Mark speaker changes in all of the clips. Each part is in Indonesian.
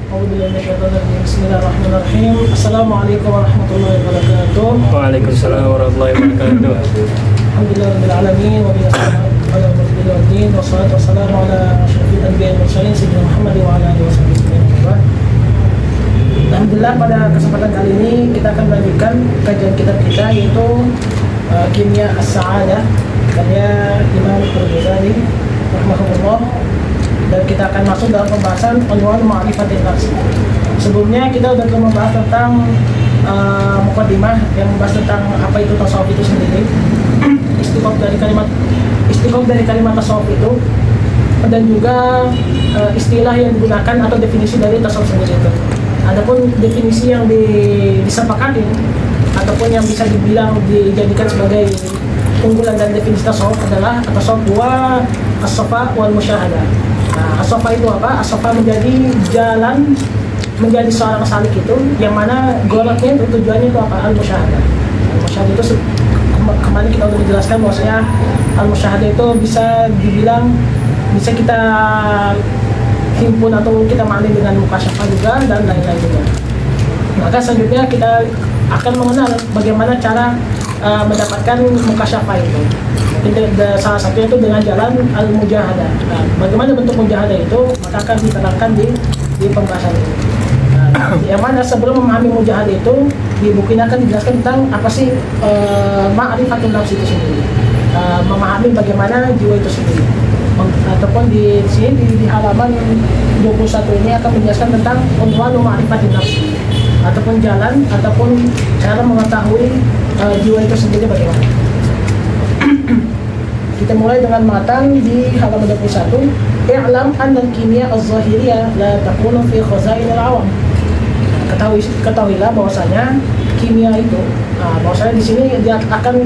Speaker 1: Bismillahirrahmanirrahim. Assalamualaikum warahmatullahi wabarakatuh.
Speaker 2: Waalaikumsalam warahmatullahi wabarakatuh.
Speaker 1: Alhamdulillahirabbil alamin wa bihi wassalatu wassalamu ala asyrofil anbiya'i wal mursalin sayyidina Muhammad wa ala alihi wasallam. Alhamdulillah, pada kesempatan kali ini kita akan melanjutkan kajian kitab kita yaitu Kimia As-Sa'adah karya Imam Al-Ghazali rahimahullah, dan kita akan masuk dalam pembahasan unwan ma'rifatin nafs. Sebelumnya kita sudah membahas tentang muqaddimah yang membahas tentang apa itu tasawuf itu sendiri, istiqaq dari kalimat tasawuf itu, dan juga istilah yang digunakan atau definisi dari tasawuf sendiri itu. Adapun definisi yang disepakati ataupun yang bisa dibilang dijadikan sebagai unggulan dan definisi tasawuf adalah tasawuf wa as-safa wal musyahadah. Nah, as-safa itu apa? As-safa menjadi jalan, menjadi seorang salik itu, yang mana goloknya itu tujuannya itu apa? Al-musyahadah. Al-musyahadah itu kemarin kita sudah menjelaskan bahwasanya al-musyahadah itu bisa dibilang, bisa kita himpun atau kita maknai dengan mukasyafah juga dan lain-lain juga. Maka selanjutnya kita akan mengenal bagaimana cara mendapatkan mukasyafah itu. Salah satunya itu dengan jalan al-mujahadah. Nah, bagaimana bentuk mujahadah itu maka akan diterangkan di pembahasan ini. Yang mana sebelum memahami mujahadah itu, di buku ini akan dijelaskan tentang apa sih ma'rifatun nafs itu sendiri, memahami bagaimana jiwa itu sendiri. Ataupun di sini di halaman 21 ini akan menjelaskan tentang unwanu ma'rifatin nafs, ataupun jalan ataupun cara mengetahui jiwa itu sendiri bagaimana. Kita mulai dengan matan di halaman 21. I'lam anna al-kimia az-zahiriyah la takunu fi khazain al-awam. Ketahuilah bahwasanya kimia itu, bahwasanya di sini dia akan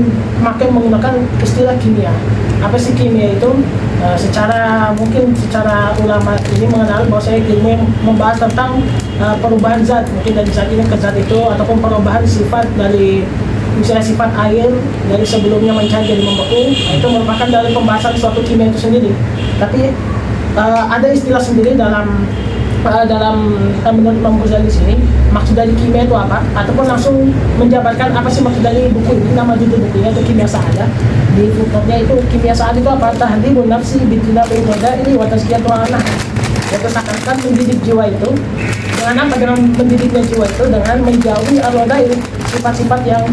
Speaker 1: menggunakan istilah kimia. Apa sih kimia itu? Secara ulama ini mengenal bahwasanya ilmu yang membahas tentang perubahan zat, mungkin dari zat ini ke zat itu, ataupun perubahan sifat dari misalnya sifat air dari sebelumnya mencair jadi membeku. Itu merupakan dari pembahasan suatu kimia itu sendiri. Tapi ada istilah sendiri dalam menurut Imam Ghazali di sini, maksud dari kimia itu apa, ataupun langsung menjabarkan apa sih maksud dari buku ini. Nama judul bukunya itu Kimia Sa'adah. Di footnote-nya itu Kimia Sa'adah itu apa? Tahdhibun nafsi bitinabil ini wa tazkiyatuha anha. Yaitu seakan-akan mendidik jiwa itu dengan apa? Dengan mendidiknya jiwa itu dengan menjauhi al-wadail, sifat-sifat yang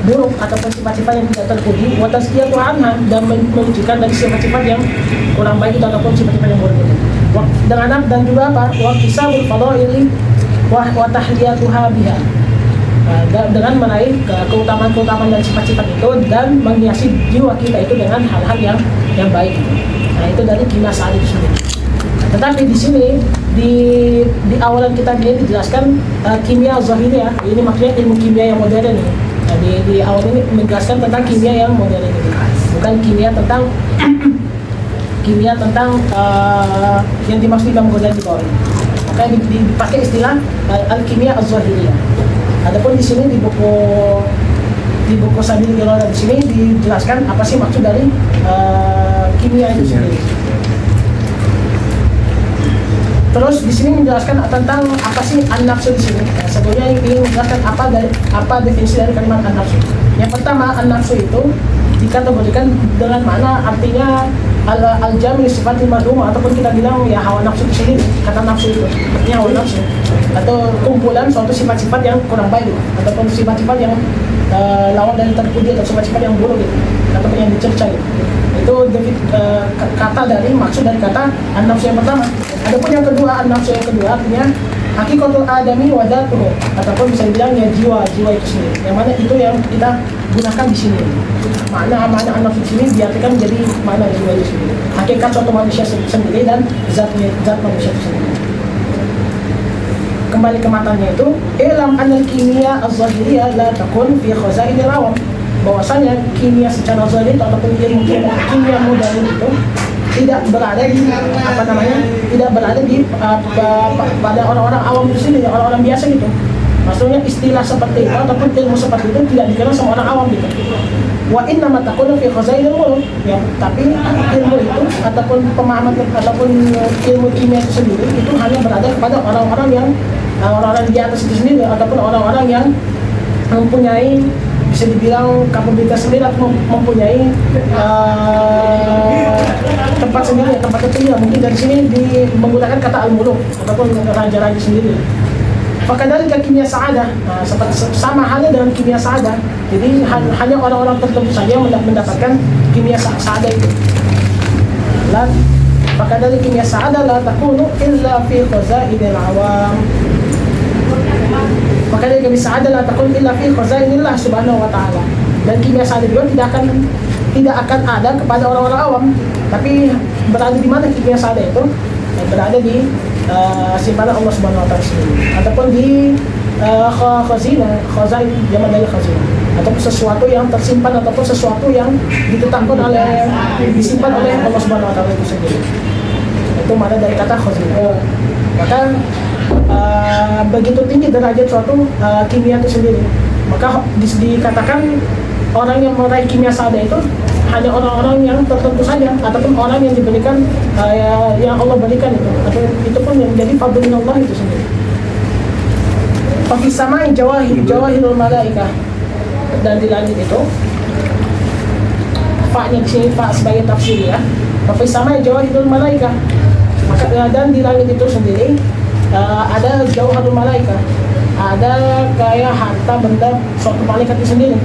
Speaker 1: buruk ataupun sifat-sifat yang tidak terpuji, wa tazkiyatuha anha, dan menyucikan dari sifat-sifat yang kurang baik itu ataupun sifat-sifat yang buruk itu. Dan juga apa? Wa kisabul fadaili wa tahliyatuha biha. Dengan meraih keutamaan-keutamaan dan sifat-sifat itu dan menghiasi jiwa kita itu dengan hal-hal yang baik. Nah, itu dari Kimia Sa'adah itu sendiri. Tetapi di sini di awalan kitab ini dijelaskan kimia zahiriyah. Ini maksudnya ilmu kimia yang modern ini. Nah, di awal ini menjelaskan tentang kimia yang modern ini, bukan kimia tentang yang dimaksud Imam Ghazali di bawah ini. Maka dipakai istilah al-kimia az-zahiriyah. Adapun di sini di buku Sabil Iradah di sini dijelaskan apa sih maksud dari kimia itu sendiri. Terus di sini menjelaskan tentang apa sih an-nafsu di sini. Nah, sebelumnya ingin menjelaskan apa definisi dari kalimat an-nafsu. Yang pertama, an-nafsu itu dikategorikan dengan mana artinya al-jami' sifatil madhumah, ataupun kita bilang ya hawa nafsu itu sendiri. Kata nafsu itu artinya hawa nafsu atau kumpulan suatu sifat-sifat yang kurang baik ataupun sifat-sifat yang lawan dari terpuji atau sifat-sifat yang buruk gitu, ataupun yang dicerca gitu. Itu kata dari maksud dari kata an-nafsu yang pertama. Adapun yang kedua, an-nafsu yang kedua artinya hakikatul adami wa dzatuhu, ataupun bisa dibilang ya jiwa itu sendiri. Yang mana itu yang kita gunakan di sini. Makna an-nafsu di sini diartikan menjadi makna jiwa itu sendiri. Hakikat suatu manusia sendiri dan zat manusia itu sendiri. Kembali ke matanya itu, ilam anal kimia az-zahiriyah la takun fi khazainil awam. Bahwasanya kimia secara zahir ataupun ilmu kimia modern itu tidak berada di pada orang-orang awam itu sendiri, orang-orang biasa gitu. Maksudnya istilah seperti itu ataupun ilmu seperti itu tidak dikenal sama orang awam gitu. wa inna ma takunu fi khazainil muluk, ya, tapi ilmu itu ataupun pemahaman ataupun ilmu kimia itu sendiri itu hanya berada kepada orang-orang yang orang-orang di atas itu sendiri ataupun orang-orang yang mempunyai, bisa dibilang, kapabilitas sendiri atau mempunyai tempat sendiri, tempat tertinggi. Mungkin dari sini menggunakan kata al-muluk ataupun raja-raja sendiri. Maka dari kimia sa'adah, sama halnya dengan kimia sa'adah. Jadi hanya orang-orang tertentu saja yang mendapatkan kimia sa'adah itu. Maka dari kimia sa'adah la takunu illa fi khazainil awam. Maka dari kimia sa'adah la takunu illa fi khazainillah subhanahu wa ta'ala. Dan kimia sa'adah juga tidak akan ada kepada orang-orang awam. Tapi berada di mana kimia sa'adah itu? Berada di simpanan Allah Subhanahu wa taala sendiri, ataupun di khazain, jamak dari khazinah, ataupun sesuatu yang tersimpan ataupun sesuatu yang disimpan oleh Allah Subhanahu wa taala itu sendiri. Itu makna dari kata khazinah. Maka begitu tinggi derajat suatu kimia itu sendiri, maka dikatakan orang yang meraih kimia sa'adah itu hanya orang-orang yang tertentu saja ataupun orang yang diberikan yang Allah berikan itu pun yang menjadi fadlun Allah itu sendiri. Fi samai jawahirul malaikah, dan di langit itu fa-nya di sini fa sebagai tafsir ya. Fi samai jawahirul malaikah, maka dan di langit itu sendiri ada jawahirul malaikah, ada kayak harta benda suatu malaikat itu sendiri.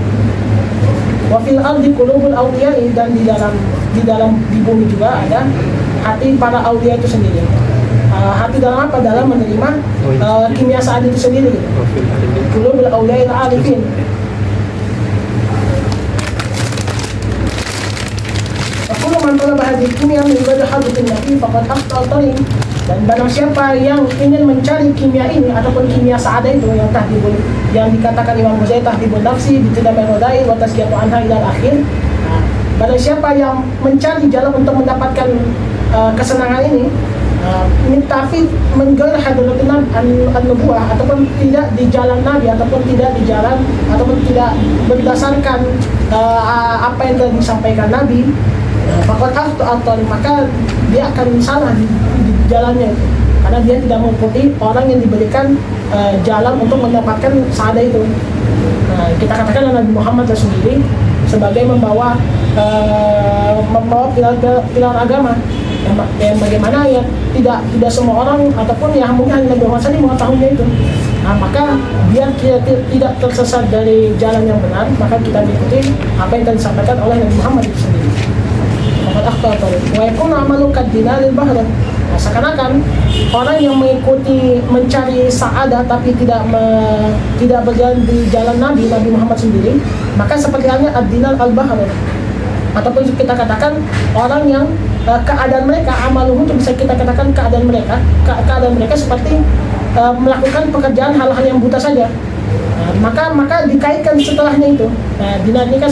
Speaker 1: Wa fil ardi qulubul awliya'i, dan di bumi juga ada hati para aulia itu sendiri. Hati dalam apa? Dalam menerima kimia sa'adah itu sendiri. Qulubul awliya'il arifin. Kullu man talaba hadhihi kimia min ghayri hadratin nabi faqad akhta al-tariq. Dan barang siapa yang ingin mencari kimia ini ataupun kimia sa'adah itu yang dikatakan Imam Ghazali tahdibun nafsi bitidamil rodai wa tazkiyatu anha ila akhir. Barang siapa yang mencari jalan untuk mendapatkan kesenangan ini, tapi menggal hadratin an-nubuwah ataupun tidak di jalan Nabi ataupun tidak di jalan ataupun tidak berdasarkan apa yang telah disampaikan Nabi, fakot atau maka dia akan salah di jalannya itu, karena dia tidak mengikuti orang yang diberikan jalan untuk mendapatkan sa'adah itu. Kita katakan Nabi Muhammad sendiri sebagai membawa pilar agama yang bagaimana ya tidak semua orang ataupun yang mungkin hanya Nabi Muhammad sendiri mengetahuinya itu. Maka biar kita tidak tersesat dari jalan yang benar, maka kita mengikuti apa yang telah disampaikan oleh Nabi Muhammad itu sendiri. Wa yakunu amalu kadinalil bahra. Seakan-akan orang yang mengikuti mencari sa'adah tapi tidak berjalan di jalan Nabi Muhammad sendiri, maka seperti halnya ad-dinal al-bahr, ataupun kita katakan orang yang keadaan mereka amaluhu itu bisa kita katakan keadaan mereka seperti melakukan pekerjaan hal-hal yang buta saja. Maka dikaitkan setelahnya itu. Dinar ini kan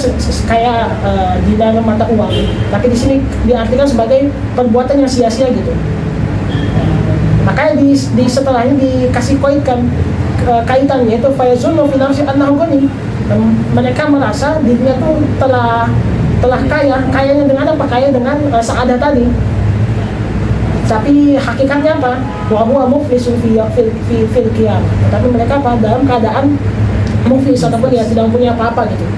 Speaker 1: kayak dinar mata uang, tapi di sini diartikan sebagai perbuatan yang sia-sia gitu. Makanya di setelahnya dikasih kaitannya itu fayazunnu fi nafsi annahu ghani. Mereka merasa dirinya tuh telah kayanya dengan apa? Kaya dengan sa'adah tadi. Tapi hakikatnya apa? Wa huwa muflisun fil qiyam. Tapi mereka apa? Dalam keadaan muflis ataupun ya tidak punya apa-apa gitu.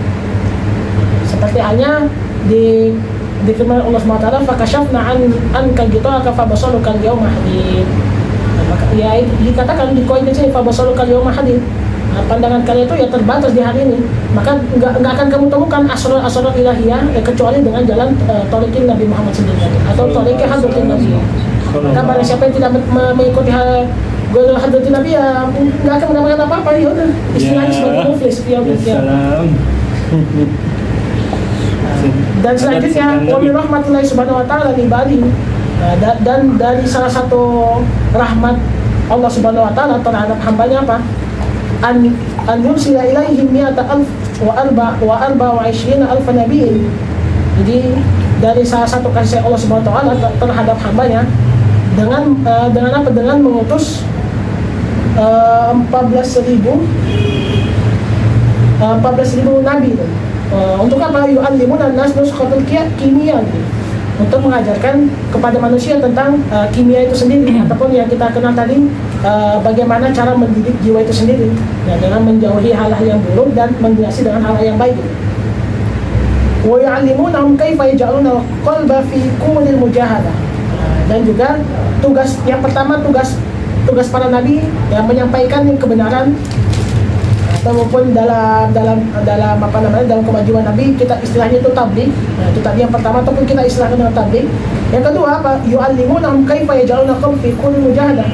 Speaker 1: Seperti halnya di firman Allah SWT, fakashafna anka ghita'aka fabasaruka al-yawma hadid. Maka ya dikatakan di koin ini fabasaruka al-yawma hadid. Pandangan kalian itu ya terbatas di hari ini, maka nggak akan kamu temukan asrar ilahiyah kecuali dengan jalan thariqin Nabi Muhammad sendiri atau thariqin hadratin Nabi. Maka barang siapa yang tidak mengikuti hadratin Nabi ya nggak akan mendapatkan apa-apa, ya udah istilahnya sebagai muflis ya. Dan selanjutnya wa min rahmatillahi subhanahu wa ta'ala li ibadi. Dan dari salah satu rahmat Allah subhanahu wa ta'ala terhadap hambanya apa? An yursila ilaihim mi'ata alf wa arba wa ishrina alfa nabiyyin. Jadi dari salah satu kasih Allah subhanahu wa ta'ala terhadap hambanya dengan apa? Dengan mengutus 14.000 nabi itu. Untuk apa? Yu'allimuna an-nas nuskhatul kimia gitu. Untuk mengajarkan kepada manusia tentang kimia itu sendiri ataupun yang kita kenal tadi, bagaimana cara mendidik jiwa itu sendiri ya, dengan menjauhi hal-hal yang buruk dan menghiasi dengan hal-hal yang baik gitu. Wa yu'allimunahum kaifa yaj'aluna qalba fi qumil mujahadah. Dan juga tugas yang pertama, tugas para nabi yang menyampaikan kebenaran ataupun dalam apa namanya, dalam kemajuan nabi, kita istilahnya itu tabligh. Nah, itu tadi yang pertama, ataupun kita istilahkan dengan tabligh. Yang kedua apa? Yu'allimunahum kaifa yaj'aluna qalba fi qumil mujahadah.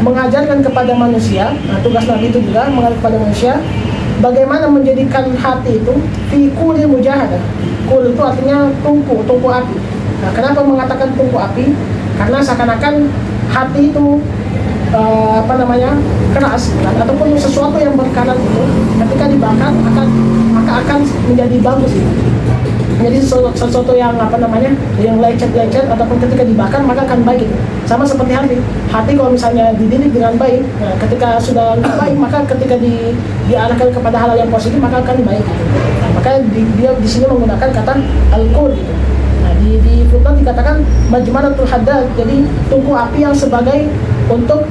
Speaker 1: Mengajarkan kepada manusia. Nah, tugas nabi itu juga mengajarkan kepada manusia bagaimana menjadikan hati itu fi qulil mujahadah. Qul itu artinya tungku api. Nah, kenapa mengatakan tungku api? Karena seakan-akan hati itu keras ataupun sesuatu yang berkarat itu ketika dibakar akan menjadi bagus gitu. Jadi sesuatu yang yang lecet ataupun ketika dibakar maka akan baik gitu. Sama seperti hati kalau misalnya dididik dengan baik, nah, ketika sudah baik maka ketika diarahkan kepada hal yang positif maka akan baik gitu. Nah, maka dia di sini menggunakan kata al-qur gitu. Nah, di Furqan dikatakan majmaratul haddad, jadi tungku api yang sebagai untuk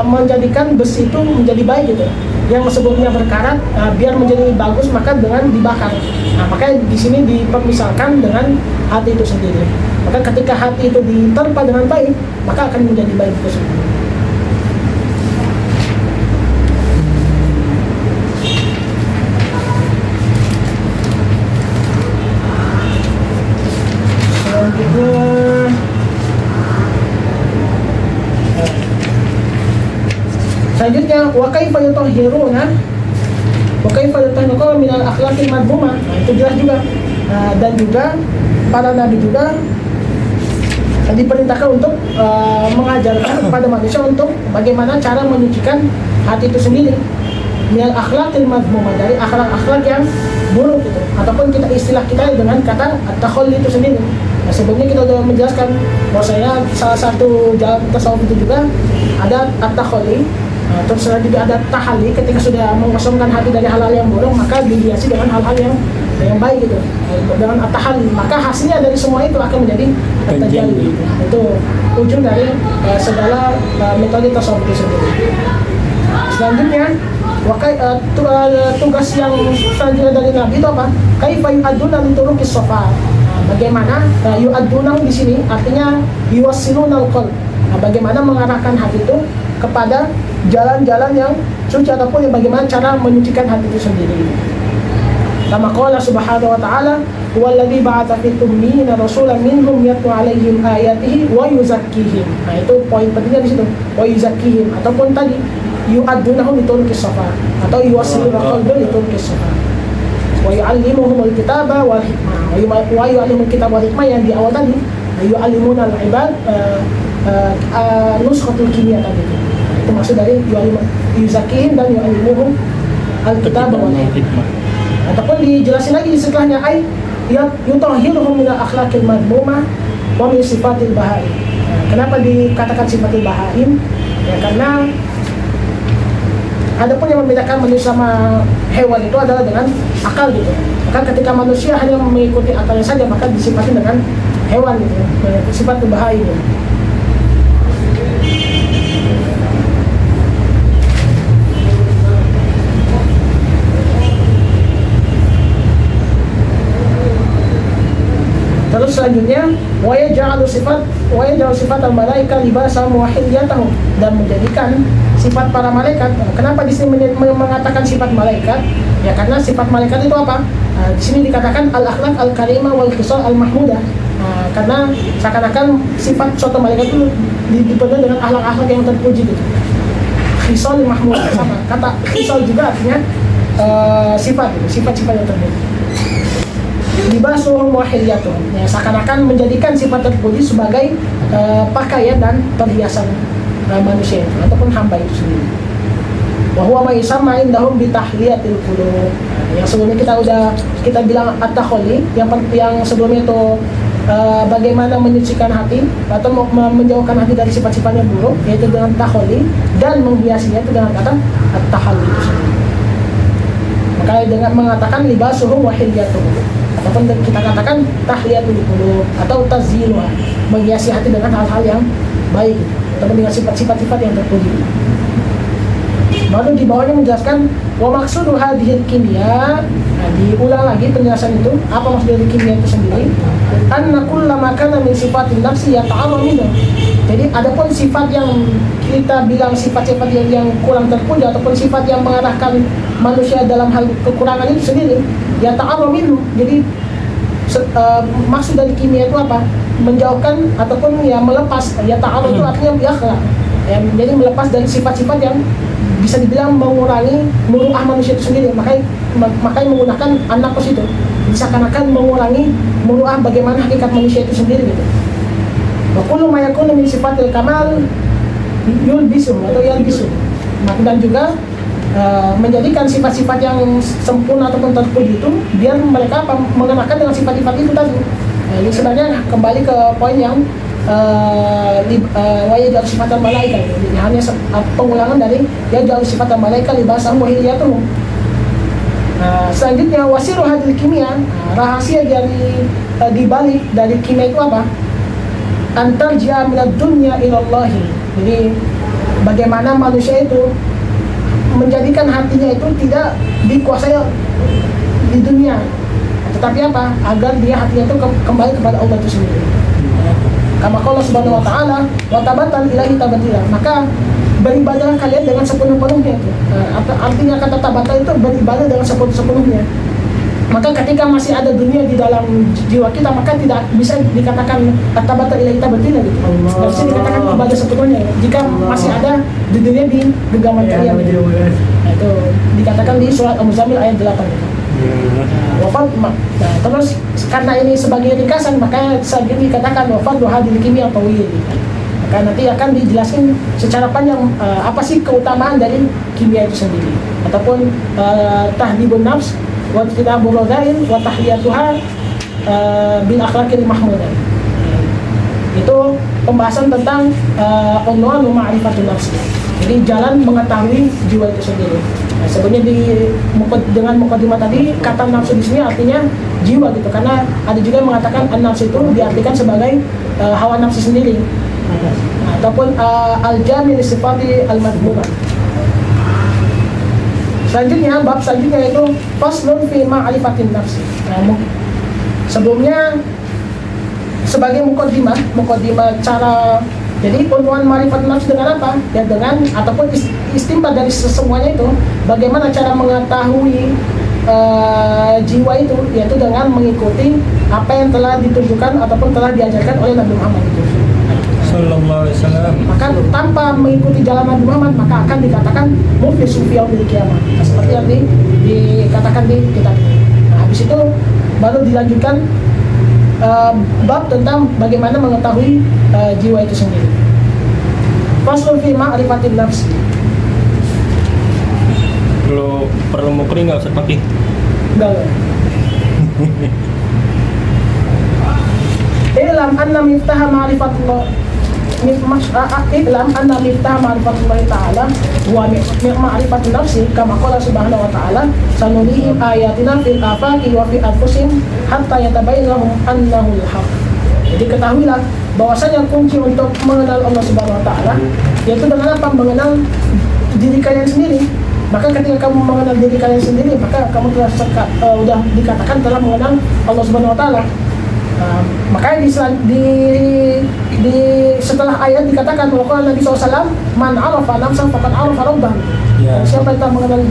Speaker 1: menjadikan besi itu menjadi baik gitu. Yang sebelumnya berkarat, biar menjadi bagus maka dengan dibakar. Nah, makanya di sini dipermisalkan dengan hati itu sendiri. Maka ketika hati itu diterpa dengan baik, maka akan menjadi baik itu sendiri. Selanjutnya, wa kaifa yutahhiruna min al-akhlaqil madhmumah. Nah, itu jelas juga. Dan juga para nabi juga diperintahkan untuk mengajarkan kepada manusia untuk bagaimana cara menyucikan hati itu sendiri min al-akhlaqil madhmumah, dari akhlak-akhlak yang buruk itu, ataupun istilah kita dengan kata at-takhalli itu sendiri. Nah, sebelumnya kita sudah menjelaskan bahwasanya salah satu jalan tasawuf itu juga ada at-takhalli. Nah, terus juga ada tahalli, ketika sudah mengosongkan hati dari hal-hal yang buruk maka dihiasi dengan hal-hal yang baik gitu, dengan at-tahalli, maka hasilnya dari semua itu akan menjadi at-tajalli. Itu ujung dari segala metode tasawuf itu sendiri. Selanjutnya, tugas yang selanjutnya dari Nabi itu apa? Kaifa yu'adduna li turuqis shafa. Bagaimana yu'adduna di sini artinya yuwassiluna al-qalb. Nah, bagaimana mengarahkan hati itu kepada jalan-jalan yang suci ataupun bagaimana cara menyucikan hati itu sendiri. Kama qala subhanahu wa ta'ala, "Huwallazi ba'atsa fil ummiyina rasulan minhum yatlu 'alaihim ayatihi wa yuzakkihim." Nah, itu poin pentingnya di situ. Wa yuzakkihim ataupun tadi yu'addunahu liturqis shafa atau yuwassiluna qalba liturqis shafa. Wa yu'allimuhumul kitaba wal hikmah. Wa yu'allimul kitaba wal hikmah yang di awal tadi, yu'allimuna al-ibad nuskhatul kimia tadi. Itu maksud dari yuzakkihim dan yu'allimuhum al-kitab wal hikmah. Ataupun dijelasin lagi setelahnya yutahhiruhum min al-akhlaqil madhmumah wa min sifatil bahaim. Kenapa dikatakan sifatil bahaim? Ya karena adapun yang membedakan manusia sama hewan itu adalah dengan akal gitu. Maka ketika manusia hanya mengikuti akalnya saja maka disifati dengan hewan gitu, sifatil bahaim. Terus selanjutnya wa yaj'alu sifat al-malaika libasan wa hilyatahum, dan menjadikan sifat para malaikat. Kenapa di sini mengatakan sifat malaikat? Ya karena sifat malaikat itu apa? Di sini dikatakan al-akhlaq al-karimah wal khisal al-mahmudah. Karena seakan-akan sifat suatu malaikat itu dipenuhi dengan akhlak-akhlak yang terpuji gitu. Khisal mahmudah, sama kata khisal juga artinya sifat-sifat yang terpuji. Libasuhum wa hilyatuhum, ya seakan-akan menjadikan sifat terpuji sebagai pakaian dan perhiasan manusia itu ataupun hamba itu sendiri. Wa huwa ma yusamma indahum bi tahliyatil qulub. Yang sebelumnya kita bilang at-takhalli, yang sebelumnya itu bagaimana menyucikan hati atau menjauhkan hati dari sifat-sifat yang buruk, yaitu dengan takhalli, dan menghiasinya itu dengan kata at-tahalli itu sendiri. Maka dengan mengatakan libasuhum wa hilyatuhum, ataupun kita katakan tahliyatul qulub atau tazyinuha, menghiasi hati dengan hal-hal yang baik ataupun dengan sifat-sifat yang terpuji. Baru di bawahnya menjelaskan wa maqsudu hadhil kimia. Nah, diulang lagi penjelasan itu, apa maksud dari kimia itu sendiri? Anna kullama kana min sifatin nafsi yata'arrad minhu. Jadi adapun sifat yang kita bilang sifat-sifat yang kurang terpuji ataupun sifat yang mengarahkan manusia dalam hal kekurangan itu sendiri, yata'arrad minhu. Jadi maksud dari kimia itu apa? Menjauhkan ataupun ya melepas. Yata'arrad itu artinya yakhla. Ya, jadi melepas dari sifat-sifat yang bisa dibilang mengurangi muruah manusia itu sendiri. Makanya menggunakan an-naqs itu seakan-akan mengurangi muruah bagaimana hakikat manusia itu sendiri gitu. Wa kullu ma yakunu min sifatil kamal yulbisu atau yalbisu. Dan juga menjadikan sifat-sifat yang sempurna ataupun terpuji itu biar mereka mengenakan dengan sifat-sifat itu tadi. Ini sebenarnya kembali ke poin yang wajah sifatan malaikat. Jadi hanya pengulangan dari ya sifatan malaikat libasahum wa hilyatuhum. Selanjutnya wasiru hadil kimia, rahasia dari dibalik dari kimia itu apa? Antar jia minad dunya ilallahi. Jadi bagaimana manusia itu menjadikan hatinya itu tidak dikuasai di dunia, tetapi apa? Agar dia hatinya itu kembali kepada Allah itu sendiri. Kama qala subhanahu wa ta'ala wa tabattal ilahi tabatila. Maka beribadahlah kalian dengan sepenuh-penuhnya itu. Artinya kata tabatal itu beribadah dengan sepenuh-penuhnya. Maka ketika masih ada dunia di dalam jiwa kita, maka tidak bisa dikatakan tabatal ilahi tabatila gitu. Tidak bisa dikatakan ibadah sepenuhnya jika masih ada di dunia di genggaman kalian gitu. Nah, itu dikatakan di surat Al-Muzammil ayat 8 gitu. Wafat, nah, terus karena ini sebagai ringkasan maka selanjutnya dikatakan wafat hadil kimia tawil. Maka nanti akan dijelaskan secara panjang apa sih keutamaan dari kimia itu sendiri, ataupun tahdibun nafs wa tinabur radhain wa tahliyatuha bil akhlaqil mahmudah. Itu pembahasan tentang unwan ma'rifatun nafs. Jadi jalan mengetahui jiwa itu sendiri. Nah, sebenarnya dengan mukadimah tadi kata nafsu di sini artinya jiwa gitu, karena ada juga yang mengatakan an-nafsu itu diartikan sebagai hawa nafsu sendiri. Nah, ataupun al-jami' sifati al-madhmumah. Selanjutnya bab selanjutnya itu faslun fi ma'rifatin nafsi. Nah, sebelumnya sebagai mukadimah cara. Jadi unwan ma'rifat nafs dengan apa? Ya dengan ataupun istimbat dari semuanya itu bagaimana cara mengetahui jiwa itu, yaitu dengan mengikuti apa yang telah ditunjukkan ataupun telah diajarkan oleh Nabi Muhammad itu.
Speaker 2: Sallallahu alaihi wasallam.
Speaker 1: Maka tanpa mengikuti jalan Nabi Muhammad maka akan dikatakan muflisun fi yaumil qiyamah. Seperti yang dikatakan di kitab. Nah, habis itu baru dilanjutkan bab tentang bagaimana mengetahui jiwa itu sendiri. Faslun fi ma'rifatin nafs.
Speaker 2: Perlu mukri nggak usah pakai.
Speaker 1: Enggak. Ilam anna miftaha ma'rifatullah. Ilam anna miftaha ma'rifatullah ta'ala wa ma'rifatun nafsi kama qala subhanahu wa ta'ala sanurihim ayatina fil afaqi wa fi anfusihim hatta yatabayyana lahum annahu al-haq. Jadi ketahuilah bahwasanya kunci untuk mengenal Allah Subhanahu wa taala yaitu dengan apa? Mengenal diri kalian sendiri. Maka ketika kamu mengenal diri kalian sendiri, maka kamu telah sudah dikatakan telah mengenal Allah Subhanahu wa taala. Makanya di setelah ayat dikatakan bahwa Nabi SAW man arafa nafsahu faqad arafa rabbahu. Siapa yang telah mengenal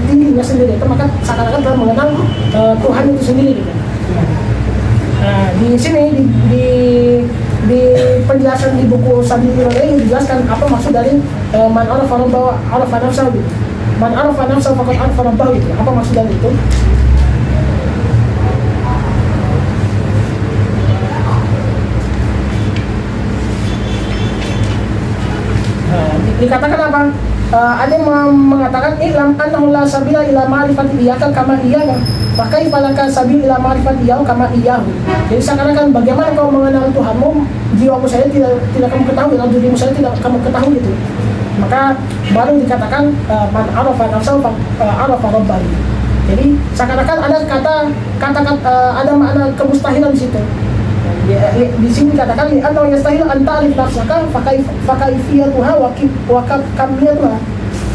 Speaker 1: dirinya sendiri itu maka seakan-akan telah mengenal Tuhan itu sendiri gitu. Nah, di sini di penjelasan di buku Sabilur Rasyadin dijelaskan apa maksud dari man arafa rabbahu arafa nafsahu. Man arafa nafsahu faqad arafa rabbahu itu. Apa maksud dari itu? Dikatakan apa? Ada yang mengatakan ilam annahu la sabila ila ma'rifati iyyaka kama iyyaka. Pakai palaka sabil ila ma'rifati iyyahu kama iyyahu. Jadi seakan-akan bagaimana kau mengenal Tuhanmu, jiwamu saya tidak kamu ketahui, atau dirimu saya tidak kamu ketahui itu. Maka baru dikatakan man arafa nafsahu arafa rabbahu. Jadi seakan-akan ada ada makna kemustahilan di situ. Di sini katakan atau yastahil an ta'rif nafsaka fakaifiyatuha wa kamiyatuha.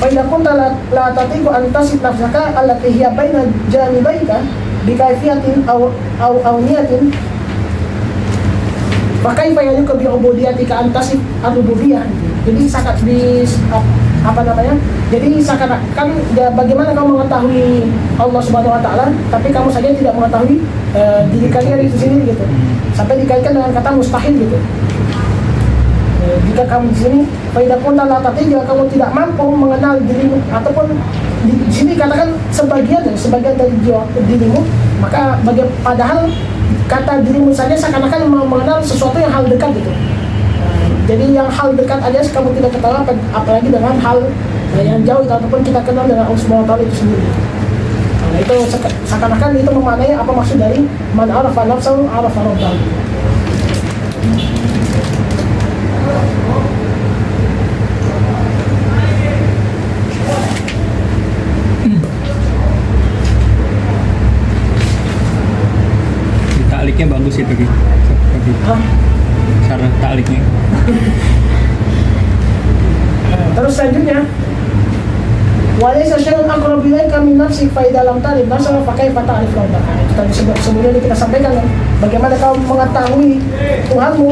Speaker 1: Fa idza kunta la tatiqu an tasif nafsaka allati hiya baina janibaika bi kaifiyatin aw niyatin. Fakaifa yaluka bi ubudiyatika an tasif ar-rububiyyah. Jadi sangat Jadi seakan-akan bagaimana kamu mengetahui Allah Subhanahu wa taala tapi kamu saja tidak mengetahui diri kalian itu sendiri gitu. Sampai dikaitkan dengan kata mustahil gitu. Jika kamu di sini faidah pun la jika kamu tidak mampu mengenal dirimu ataupun di sini katakan sebagian dari dirimu, maka padahal kata dirimu saja seakan-akan mengenal sesuatu yang hal dekat gitu. Jadi yang hal dekat aja kamu tidak ketahui apalagi dengan hal yang jauh ataupun kita kenal dengan Allah Subhanahu wa taala itu sendiri. Nah, itu seakan-akan itu memaknai apa maksud dari man arafa nafsahu arafa rabbahu.
Speaker 2: Takliknya bagus itu Ki. Cara takliknya.
Speaker 1: Terus selanjutnya walaysa syai'un aqrabu ilaika min nafsik fa idza lam ta'rif nafsaka fa kaifa ta'rif rabbaka. Kita sebelumnya kita sampaikan kan, bagaimana kau mengetahui Tuhanmu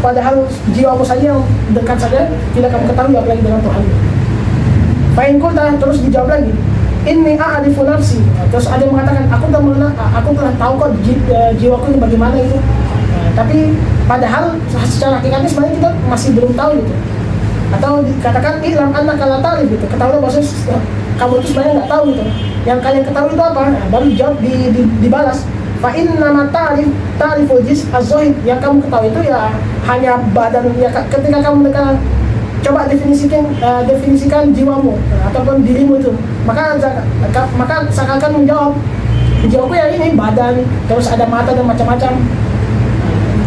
Speaker 1: padahal jiwamu saja yang dekat saja tidak kamu ketahui apalagi dengan Tuhanmu. Fa in qulta, terus dijawab lagi, inni a'rifu nafsi. Terus ada yang mengatakan aku telah tahu kok jiwaku ini bagaimana itu. Tapi padahal secara hakikatnya sebenarnya kita masih belum tahu gitu. Atau dikatakan ilam annaka la ta'rif gitu. Ketahuilah bahwa kamu itu sebenarnya nggak tahu gitu. Yang kalian ketahui itu apa? Nah, baru dijawab dibalas. Fa innama ta'riful jism az-zahir. Yang kamu ketahui itu ya hanya badan ya. Ketika kamu coba definisikan jiwamu ataupun dirimu itu, maka seakan-akan menjawab jawabku ya ini badan, terus ada mata dan macam-macam.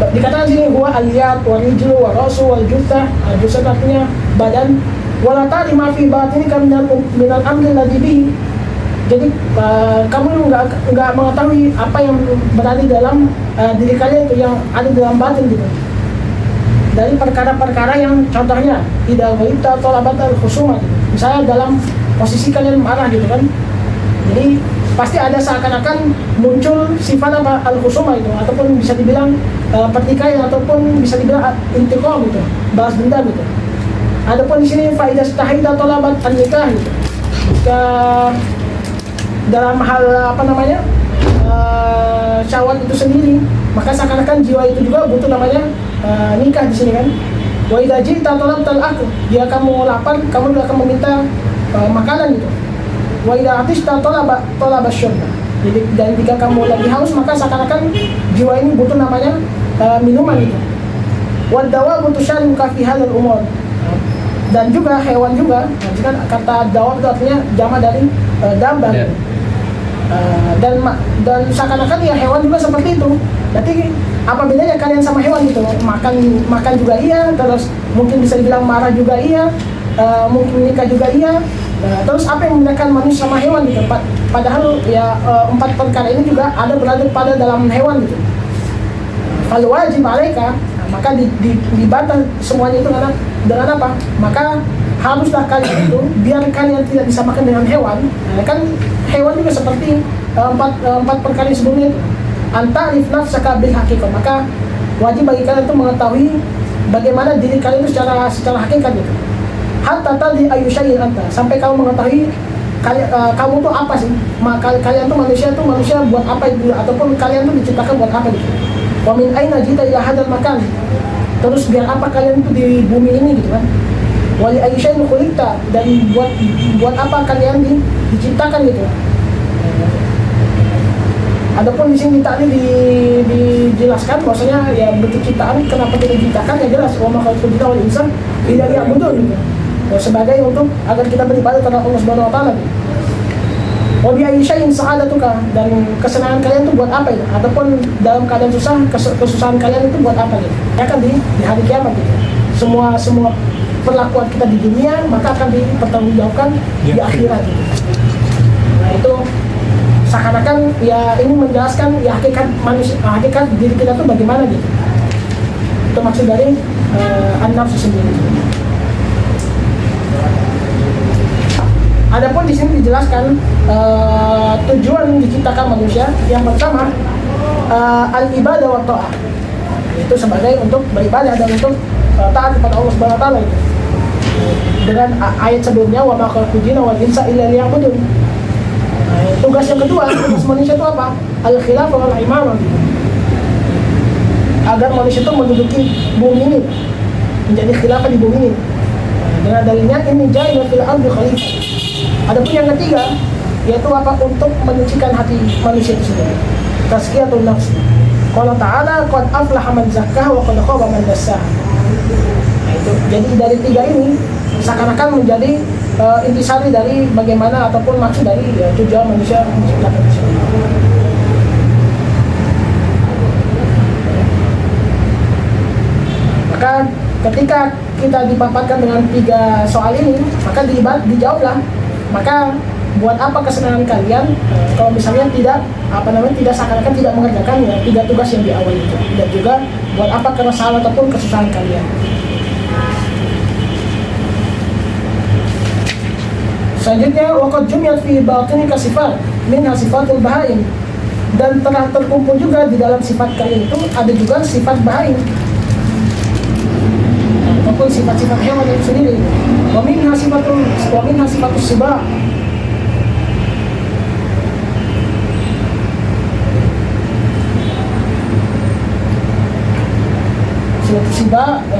Speaker 1: Dikatakan sini huwa al-yad wal rijlu wal rasu wal juthah. Juthah artinya badan. Wala ta'ri ma fi batinika minal amri alladhi bihi. Jadi kamu enggak mengetahui apa yang berada dalam diri kalian itu yang ada dalam batin gitu. Dari perkara-perkara yang contohnya tidak ghaibta talabat al-khusumah gitu. Misalnya dalam posisi kalian marah gitu kan. Jadi pasti ada seakan-akan muncul sifat apa al-khusumah itu ataupun bisa dibilang pertikaian ataupun bisa dibilang intiqam gitu, balas dendam gitu. Adapun di sini faidah tahida talabat an-nikah gitu. Jika dalam hal syahwat itu sendiri, maka seakan-akan jiwa itu juga butuh namanya nikah di sini kan. Wa idza ji'ta talabtal akl, jika kamu lapar kamu juga akan meminta makanan gitu. Wa idza atishta talaba syurba. Jadi dan jika kamu lagi haus maka seakan-akan jiwa ini butuh namanya minuman gitu. Wa dawabu tusyariku fi hadzal umur. Dan juga hewan juga, jika kata dawab itu artinya jama dari damba. Yeah. Dan seakan-akan ya hewan juga seperti itu. Berarti apa bedanya kalian sama hewan gitu? Makan juga iya, terus mungkin bisa dibilang marah juga iya, mungkin menikah juga iya. Terus apa yang membedakan manusia sama hewan gitu? Padahal ya 4 perkara ini juga ada berada pada dalam hewan gitu. Kalau wajib alaika, maka dibantah semuanya itu dengan apa? Maka haruslah kalian itu biar kalian tidak disamakan dengan hewan. Kan hewan juga seperti empat perkara sebelumnya itu. Anta'rif nafsaka bil haqiqah, maka wajib bagi kalian itu mengetahui bagaimana diri kalian itu secara hakikat gitu. Hatta tadri ayu syai'in anta, sampai kamu mengetahui kamu tuh apa sih? Maka kalian tuh manusia buat apa itu, ataupun kalian tuh diciptakan buat apa gitu. Wa min aina jita ila hadzal makan, terus biar apa kalian itu di bumi ini gitu kan. Wali ayu syai'in khuliqta, dan buat apa kalian diciptakan gitu. Adapun di sini tadi dijelaskan bahwasanya ya bentuk ciptaan kenapa kita diciptakan ya jelas wa ma khalaqtul jinna wal insa illa liya'budun gitu. Sebagai untuk agar kita beribadah kepada Allah Subhanahu wa taala. Wa bi ayyi syai'in sa'adatuka, dan kesenangan kalian itu buat apa itu? Ataupun dalam keadaan susah, kesusahan kalian itu buat apa gitu? Ya kan di hari kiamat gitu. Semua perlakuan kita di dunia maka akan dipertanggungjawabkan di akhirat gitu. Nah itu seakan-akan ya ini menjelaskan ya hakikat manusia, hakikat diri kita tuh bagaimana gitu. Itu maksud dari an-nafsu sendiri. Adapun di sini dijelaskan tujuan diciptakan manusia. Yang pertama al-ibadah wa ta'ah, itu sebagai untuk beribadah dan untuk taat kepada Allah Subhanahu wa taala itu. Dengan ayat sebelumnya wa ma khalaqtul jinna wal insa illa liya'budun. Tugas yang kedua, tugas manusia itu apa? Al-khilafah wal imamah gitu. Agar manusia itu menduduki bumi ini, menjadi khilafah di bumi ini. Dengan dalilnya ini ja'ilun fil ardi khalifah. Adapun yang ketiga, yaitu apa? Untuk menyucikan hati manusia itu sendiri. Tazkiyatun nafs. Qala ta'ala qad aflaha man zakkaha wa qad khaba man dassaha. Nah, itu. Jadi dari tiga ini seakan-akan menjadi intisari dari bagaimana ataupun maksud dari tujuan manusia menciptakan itu sendiri. Maka ketika kita dipaparkan dengan tiga soal ini, maka dijawablah. Maka buat apa kesenangan kalian kalau misalnya tidak tidak seakan-akan tidak mengerjakan ya tiga tugas yang di awal itu, dan juga buat apa keresahan ataupun kesusahan kalian. Selanjutnya waqad jumiyat fi batini kasifat min sifatul bahaim, dan telah terkumpul juga di dalam sifat kalian itu ada juga sifat bahaim ataupun sifat-sifat hewan itu sendiri. Wa minha sifatus siba.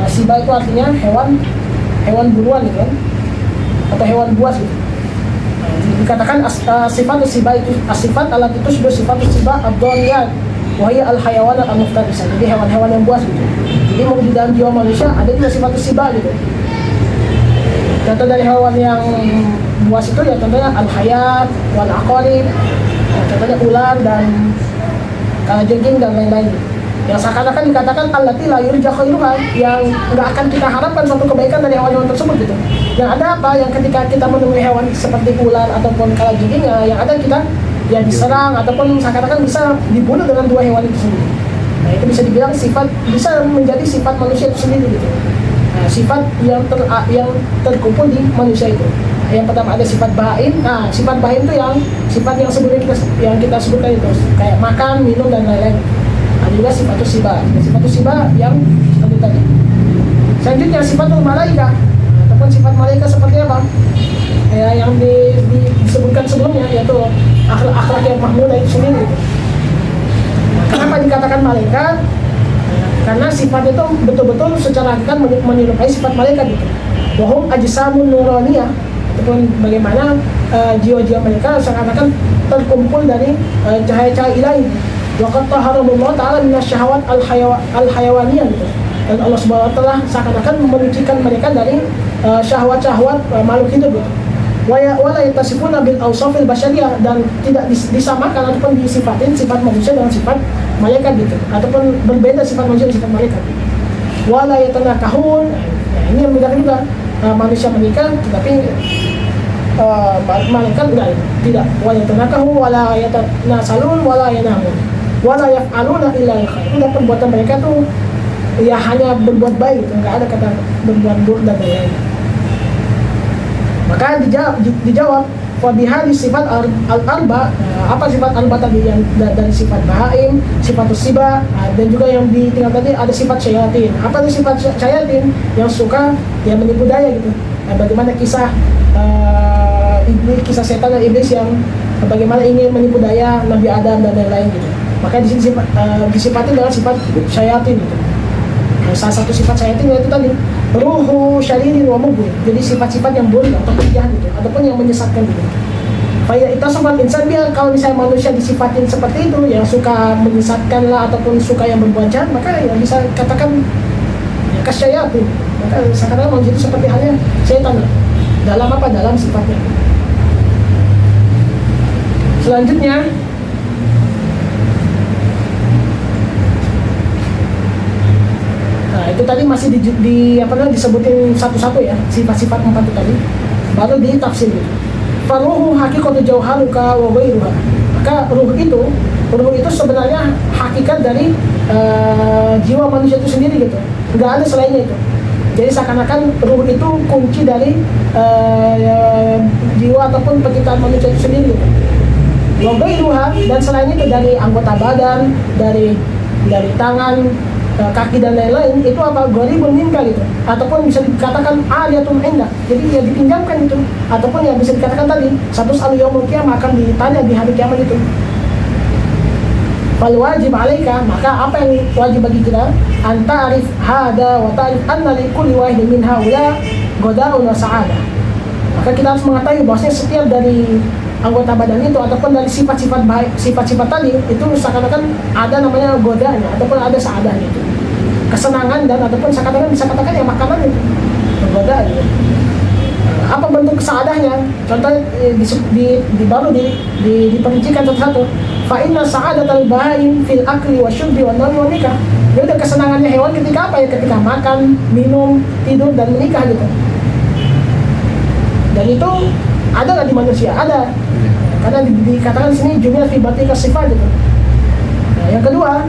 Speaker 1: Siba itu artinya hewan buruan gitu kan, atau hewan buas gitu. Dikatakan sifatus siba itu sifat alat itu sudah sifatus siba ad-dhaniyat wa hiya al-hayawan al-muftarisah. Jadi hewan-hewan yang buas gitu. Jadi mau di dalam jiwa manusia ada juga sifatus siba gitu. Contoh dari hewan yang buas itu ya contohnya al-hayat wal aqarib, contohnya ular dan kalajengking dan lain-lain. Yang seakan-akan dikatakan allati la yurja khairuha, yang nggak akan kita harapkan suatu kebaikan dari hewan-hewan tersebut gitu. Yang ada apa? Yang ketika kita menemui hewan seperti ular ataupun kalajengking, yang ada kita ya diserang ataupun seakan-akan bisa dibunuh dengan dua hewan itu sendiri. Nah, itu bisa dibilang sifat, bisa menjadi sifat manusia itu sendiri gitu. Nah, sifat yang terkumpul di manusia itu. Yang pertama ada sifat bahaim. Nah, sifat bahaim itu yang sifat yang sebelumnya kita sebutkan itu, kayak makan, minum dan lain-lain. Ada juga sifatus siba. Sifatus siba yang seperti tadi. Selanjutnya sifatul malaika, ataupun sifat malaikat seperti apa? Ya, yang disebutkan sebelumnya, yaitu akhlak yang mahmudah itu sendiri. Kenapa dikatakan malaikat? Karena sifat itu betul-betul secara hakikat menyerupai sifat malaikat itu. Wahum ajsamun nuraniyah, ataupun bagaimana jiwa-jiwa mereka seakan-akan terkumpul dari cahaya-cahaya ilahi. Waqad taharramullah ta'ala minasyahawat al-hayawaniyah gitu. Dan Allah Subhanahu wa taala seakan-akan menyucikan mereka dari syahwat-syahwat makhluk hidup gitu. Wala yatasifuna bil awsafil basyariyah, dan tidak disamakan ataupun disifatin sifat manusia dengan sifat malaikat gitu, ataupun berbeda sifat manusia dan sifat malaikat. Wala yatanakahun, nah, ini yang membedakan juga manusia menikah tetapi malaikat tidak. Wala yatanakahu wala yatanasalun wala yanamun wala yaf'aluna illa al-khair. Itu perbuatan mereka tuh ya hanya berbuat baik gitu, enggak ada kata berbuat buruk dan lain-lain. Maka dijawab wabihadi sifat al-arba. Apa sifat arba tadi? Yang dari sifat bahaim, sifat siba, dan juga yang ditinggal tadi ada sifat syayatin. Apa itu sifat syayatin? Yang suka yang menipu daya gitu. Nah, bagaimana kisah iblis, kisah setan dan iblis yang bagaimana ingin menipu daya Nabi Adam dan lain-lain gitu. Maka di sini disifatin dengan sifat syayatin gitu. Nah, salah satu sifat syayatin yaitu tadi ruhu syaririn wa mubin. Jadi sifat-sifat yang buruk ataupun jahat gitu, ataupun yang menyesatkan gitu. Kayak itu sobat insan, biar kalau misalnya manusia disifatin seperti itu, yang suka menyesatkan lah ataupun suka yang berbuat jahat, maka yang bisa katakan ya, kasyayatin. Maka sekarang manusia itu seperti halnya setan dalam apa? Dalam sifatnya. Selanjutnya itu tadi masih disebutin satu-satu ya, sifat-sifat 4 itu tadi, baru ditafsir gitu. Faruhu haqiqatu jauharuka wa ghairuha. Maka ruh itu sebenarnya hakikat dari jiwa manusia itu sendiri gitu, nggak ada selainnya itu. Jadi seakan-akan ruh itu kunci dari jiwa ataupun penciptaan manusia itu sendiri gitu. Wagairuha, dan selain itu dari anggota badan, dari tangan, kaki dan lain-lain, itu apa? Gharibun minka gitu, ataupun bisa dikatakan aliyatun indak, jadi ya dipinjamkan itu, ataupun yang bisa dikatakan tadi satu al yaumul qiyamah, akan ditanya di hari kiamat itu. Fal wajib alaika, maka apa yang wajib bagi kita? Anta arif hada wa ta'rif anna li kulli wahidin min haula ghadaun wa sa'adah. Maka kita harus mengetahui bahwasanya setiap dari anggota badan itu ataupun dari sifat-sifat baik, sifat-sifat tadi itu seakan-akan ada namanya godanya ataupun ada saadahnya itu, kesenangan dan ataupun seakan-akan bisa katakan ya makanan itu goda gitu. Apa bentuk saadahnya? Contohnya baru diperincikan satu-satu. Fa inna sa'adatal bahaim fil akli wasyurbi wan nawmi wan nikah. Jadi kesenangannya hewan ketika apa ya? Ketika makan, minum, tidur dan menikah gitu. Dan itu ada nggak di manusia? Ada. Karena dikatakan di sini jumlah fi batika sifat gitu. Nah, yang kedua,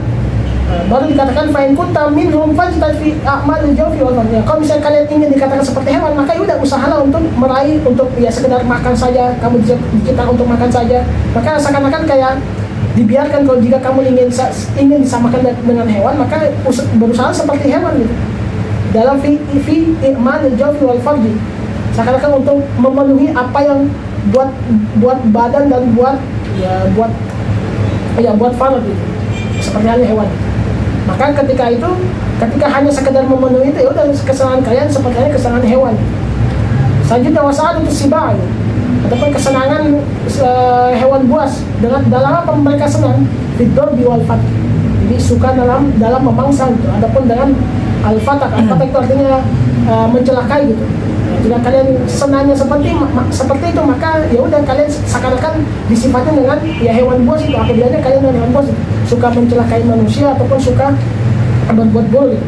Speaker 1: baru dikatakan fa'in kunta minhum fajtahid fi a'malil jawfi wal fadl. Kalau misalnya kalian ingin dikatakan seperti hewan, maka udah usahalah untuk meraih, untuk ya sekedar makan saja, kamu diciptakan untuk makan saja. Maka seakan-akan kayak dibiarkan kalau jika kamu ingin disamakan dengan hewan, maka berusaha seperti hewan gitu. Dalam fi i'malil jawfi wal fadl. Seakan-akan untuk memenuhi apa yang buat badan dan buat farad gitu, seperti halnya hewan. Maka ketika hanya sekedar memenuhi itu, ya udah kesenangan kalian seperti halnya kesenangan hewan. Selanjutnya wasa'ad itu sibah gitu, ataupun kesenangan hewan buas dalam apa mereka senang? Fiddor biwal fat. Jadi suka dalam memangsa gitu, ataupun dengan al-fatak. Al-fatak itu artinya mencelakai gitu. Jika kalian senangnya seperti itu, maka ya udah kalian seakan-akan disifatkan dengan ya hewan buas itu. Apa bedanya kalian dengan hewan buas itu? Suka mencelakai manusia ataupun suka berbuat boleh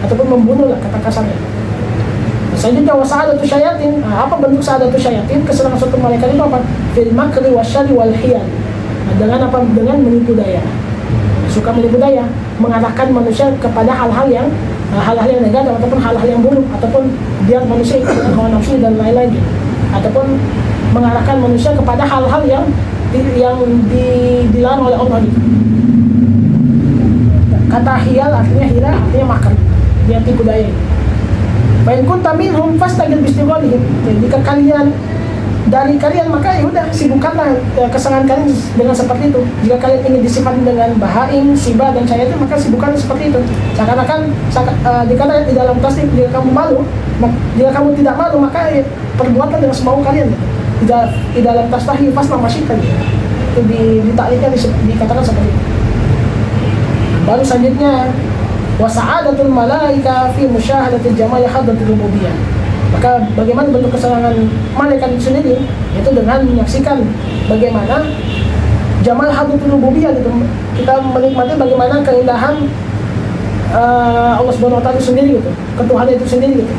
Speaker 1: ataupun membunuh lah kata kasarnya. Selanjutnya wasa'adatu syayatin. Apa bentuk sa'adatu syayatin? Kesenangan suatu malaikat itu apa? Fil makri wasyari wal hiyal. Dengan apa? Dengan menipu daya. Suka menipu daya, mengarahkan manusia kepada hal-hal yang negatif ataupun hal-hal yang buruk, ataupun biar manusia ikut dengan hawa nafsu dan lain-lain gitu. Ataupun mengarahkan manusia kepada hal-hal yang dilarang oleh Allah gitu. Kata hiyal artinya hira, artinya makar. Dia tipu daya. Fa in kunta minhum fastagil bistighalihim. Jika dari kalian, maka ya udah sibukkanlah kesenangan kalian dengan seperti itu. Jika kalian ingin disifati dengan bahaim, sibah dan syayatin, maka sibukkan seperti itu. Seakan-akan dikatakan di dalam tasdif, jika kamu tidak malu, maka ya, perbuatlah dengan semau kalian. Di dalam tasdih fasna masyitkan itu ditaklidnya dikatakan seperti itu. Baru selanjutnya wasa'adatul malaika fi musyahadatil jamal hadratil rububiyyah. Maka bagaimana bentuk kesenangan malaikat itu sendiri? Itu dengan menyaksikan bagaimana jamal hadratul rububiyyah gitu. Kita menikmati bagaimana keindahan Allah Subhanahu wa taala itu sendiri gitu, ketuhanan itu sendiri gitu.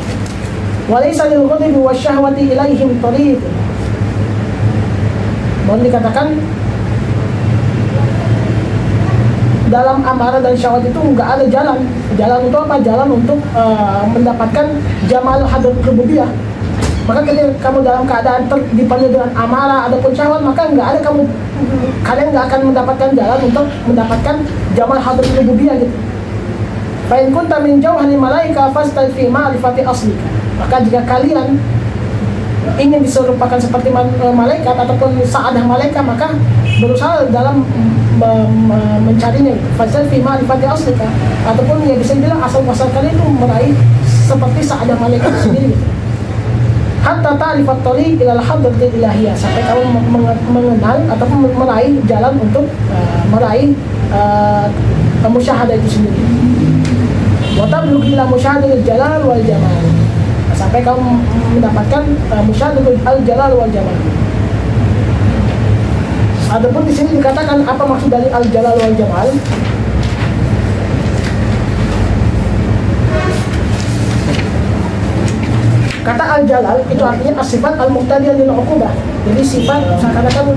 Speaker 1: Walaysa lil ghadabi wasyahwati ilaihim tariq. Mohon dikatakan dalam amarah dan syahwat itu nggak ada jalan. Jalan untuk apa? Jalan untuk mendapatkan jamal hadratul rububiyyah. Maka ketika kamu dalam keadaan dipenuhi dengan amarah ataupun syahwat, maka kalian nggak akan mendapatkan jalan untuk mendapatkan jamal hadratul rububiyyah gitu. Fa in kunta min jawhari malaika fasta'id fi ma'rifati aslika. Maka jika kalian ingin diserupakan seperti malaikat ataupun sa'adah malaikat, maka berusaha dalam mencarinya itu. Fasta'id fi ma'rifati aslika, ataupun ya bisa dibilang asal muasal kalian itu meraih seperti sa'adah malaikat sendiri gitu. Hatta ta'rifat tariq ila al-hadratil ilahiyah, sampai kamu mengenal ataupun meraih jalan untuk meraih musyahadah itu sendiri. Wa tablugh ila musyahadatil jalal wal jamal, sampai kamu mendapatkan musyahadatul al-jalal wal jamal. Adapun di sini dikatakan apa maksud dari al-jalal wal jamal? Kata al-jalal itu artinya as-sifat al-muqtadiyah lil 'uqubah. Jadi sifat seakan-akan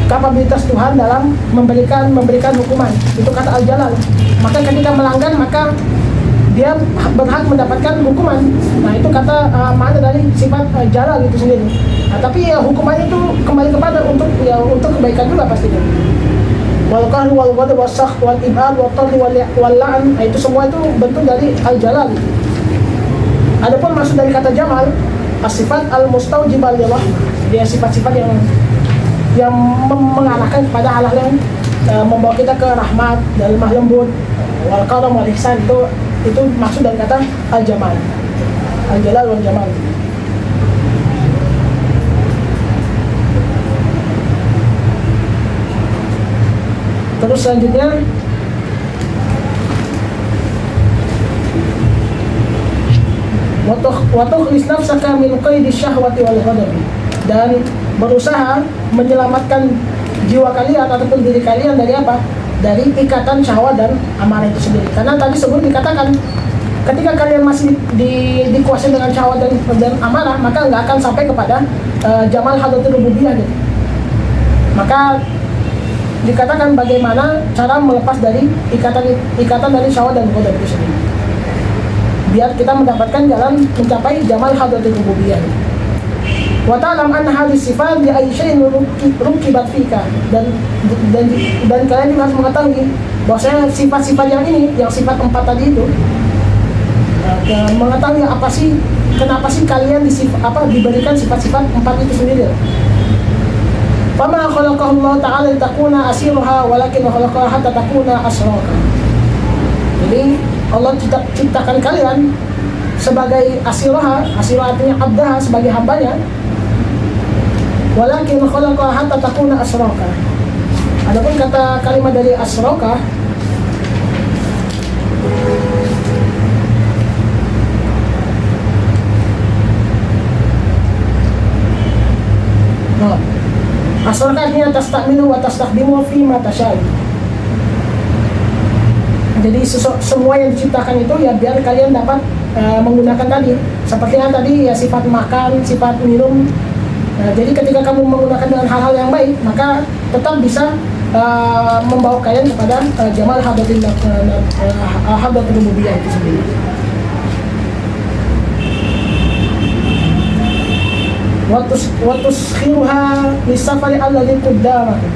Speaker 1: kapabilitas Tuhan dalam memberikan hukuman. Itu kata Al-Jalal. Maka ketika melanggar maka dia berhak mendapatkan hukuman. Nah itu kata makna dari sifat jalal itu sendiri. Nah, tapi ya hukuman itu kembali kepada untuk kebaikan juga pastinya. Wal qahru wal ghadab was sakh wal ibad wal tardi wal la'n, itu semua itu bentuk dari al-jalal. Adapun maksud dari kata jamal, as-sifat al-mustawjibah lillah, dia sifat-sifat yang mengarahkan kepada hal-hal yang membawa kita ke rahmat dan lemah lembut, wal karam wal ihsan, itu maksud dari kata al-jamal, al-jalal wal jamal. Terus selanjutnya wa tukhlis nafsaka min qaidi syahwati wal ghadabi, dan berusaha menyelamatkan jiwa kalian ataupun diri kalian dari apa? Dari ikatan syahwat dan amarah itu sendiri. Karena tadi sebelum dikatakan ketika kalian masih dikuasai dengan syahwat dan amarah, maka nggak akan sampai kepada jamal hadratul rububiyah gitu. Maka dikatakan bagaimana cara melepas dari ikatan dari syahwat dan ghadab itu sendiri, biar kita mendapatkan jalan mencapai jamal hadratul rububiyah. Wa ta'lam anna hadhihi sifat bi ayyi syai'in rukibat fika, dan kalian juga harus mengetahui bahwasanya sifat-sifat yang ini, yang sifat 4 tadi itu, mengetahui kenapa sih kalian diberikan sifat-sifat 4 itu sendiri. Fama khalaqahu Allah ta'ala litakuna asiraha walakin khalaqaha hatta takuna asraka. Jadi Allah ciptakan kalian sebagai asiraha artinya abdaha, sebagai hambanya. Walakin khalaqaha hatta takuna asraka. Adapun kata kalimat dari asraka, asraka artinya tastakminu wa tastakdimu fi ma tasya'i. Jadi semua yang diciptakan itu ya biar kalian dapat menggunakan tadi, seperti yang tadi ya, sifat makan, sifat minum. Jadi ketika kamu menggunakan dengan hal-hal yang baik, maka tetap bisa membawa kalian kepada jamal hadratul rububiyah itu sendiri. Wa tuskhiruha lisafari alladhi qaddamaki.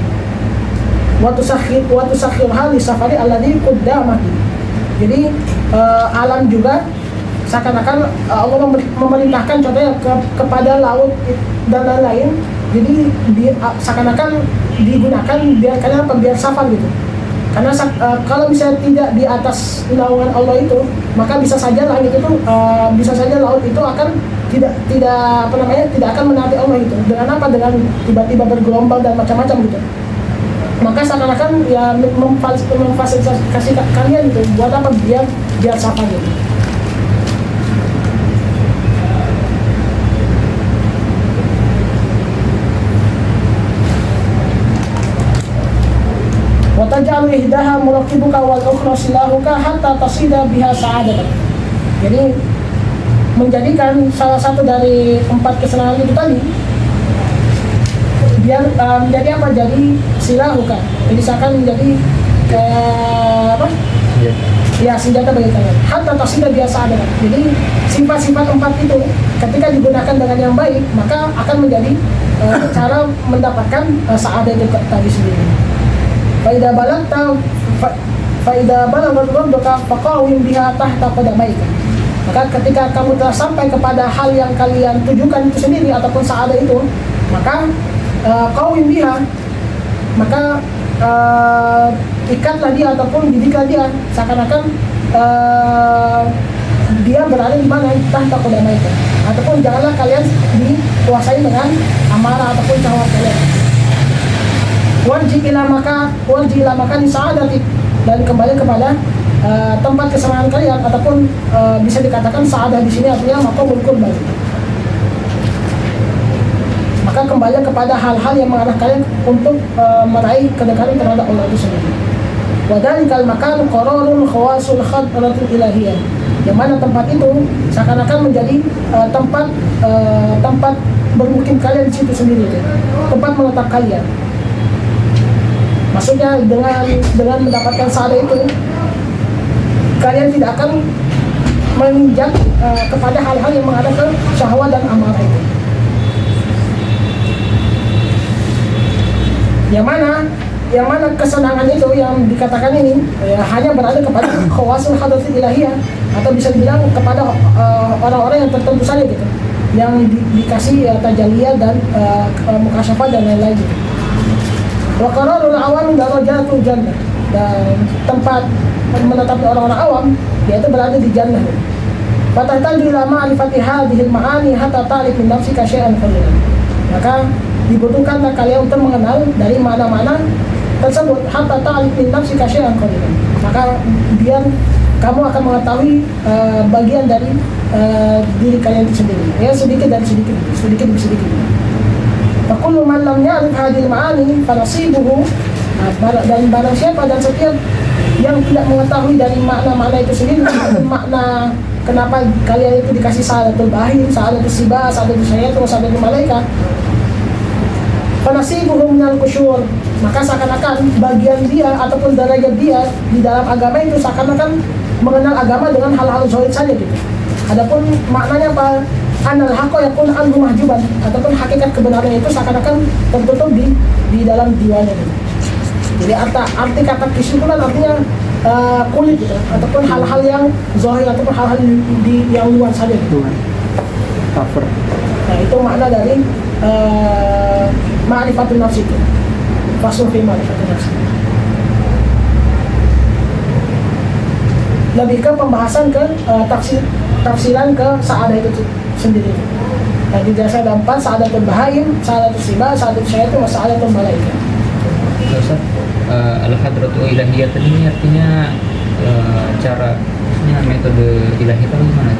Speaker 1: Wa tuskhiruha lisafari alladhi qaddamaki. Jadi alam juga seakan-akan Allah memerintahkan contohnya kepada laut dan lain-lain. Jadi seakan-akan digunakan biar safar gitu. Karena kalau misalnya tidak di atas naungan Allah itu, maka bisa saja langit itu bisa saja laut itu akan tidak akan menaati Allah itu. Dengan apa? Dengan tiba-tiba bergelombang dan macam-macam gitu. Maka seakan-akan ya memfasilitasi kalian itu buat apa? Biar safar gitu. Wa taj'alu ihdaha muraqibuka wal ukhra silahuka hatta tasida biha sa'adatak. Jadi menjadikan salah satu dari 4 kesenangan itu tadi biar menjadi apa? Jadi silahuka. Jadi seakan menjadi kayak apa? Ya, senjata bagi kalian. Hatta tasida biha sa'adatak. Jadi sifat-sifat 4 itu ketika digunakan dengan yang baik, maka akan menjadi cara mendapatkan sa'adah itu tadi sendiri. Faida balagat rabbaka faqawim biha tahta qadamaika. Maka ketika kamu telah sampai kepada hal yang kalian tujukan itu sendiri ataupun sa'adah itu, maka qawim biha, maka ikatlah dia ataupun didiklah dia seakan-akan dia berada di mana? Tahta qadamaika. Ataupun janganlah kalian dikuasai dengan amarah ataupun syahwat kalian. Warji ila maka di sa'adatik, dan kembali kepada tempat kesenangan kalian, ataupun bisa dikatakan sa'adah di sini artinya maqamul qurbah. Maka kembali kepada hal-hal yang mengarah kalian untuk meraih kedekatan terhadap Allah itu sendiri. Wa dzalikal makan qararul khawasul khadratul ilahiyah, yang mana tempat itu seakan-akan menjadi tempat bermukim kalian di situ sendiri gitu. Tempat menetap kalian. Maksudnya dengan mendapatkan sa'adah itu, kalian tidak akan menginjak kepada hal-hal yang mengarah ke syahwat dan amarah itu. Yang mana kesenangan itu yang dikatakan ini ya, hanya berada kepada khawasul hadratil ilahiyah, atau bisa dibilang kepada orang-orang yang tertentu saja gitu, yang dikasih tajalliyah dan mukasyafah dan lain-lain gitu. Wa qararul awam darajatul jannah, dan tempat menetapnya orang-orang awam yaitu berada di jannah. Fatahtaju ila ma'rifati hadhil ma'ani hatta ta'rif min nafsika syai'an qalilan. Maka dibutuhkanlah kalian untuk mengenal dari mana-mana tersebut hatta ta'rif min nafsika syai'an qalilan. Maka biar kamu akan mengetahui bagian dari diri kalian itu sendiri. Ya, sedikit demi sedikit. Faqullu man lam ya'rif hadhil ma'ani fanasibuhu, dan barang siapa dan setiap yang tidak mengetahui dari makna-makna itu sendiri, makna kenapa kalian itu dikasih sa'adatul bahim, sa'adatul sibah, sa'adatul syaitan, sa'adatul malaikat, fanasibuhu minal kusyur, maka seakan-akan bagian dia ataupun derajat dia di dalam agama itu seakan-akan mengenal agama dengan hal-hal zahir saja gitu. Adapun maknanya apa? Anal haqqo yakun anhu mahjuban, ataupun hakikat kebenaran itu seakan-akan tertutup di dalam jiwanya gitu. Jadi arti kata kesimpulan artinya kulit gitu, ataupun hal-hal yang zahir ataupun hal-hal yang luar saja gitu.
Speaker 3: Cover.
Speaker 1: Nah, itu makna dari ma'rifatun nafs itu. Fasl fi ma'rifatun nafs. Lebih ke pembahasan ke tafsiran ke sa'adah itu sendiri. Dan dijelasan ada 4, sa'adatul bahaim, sa'adatul sibah, sa'adatul syaitan, sa'adatul malaikat.
Speaker 4: Ustaz, al-hadratul ilahiyah ini artinya caranya metode ilahiyah itu gimana?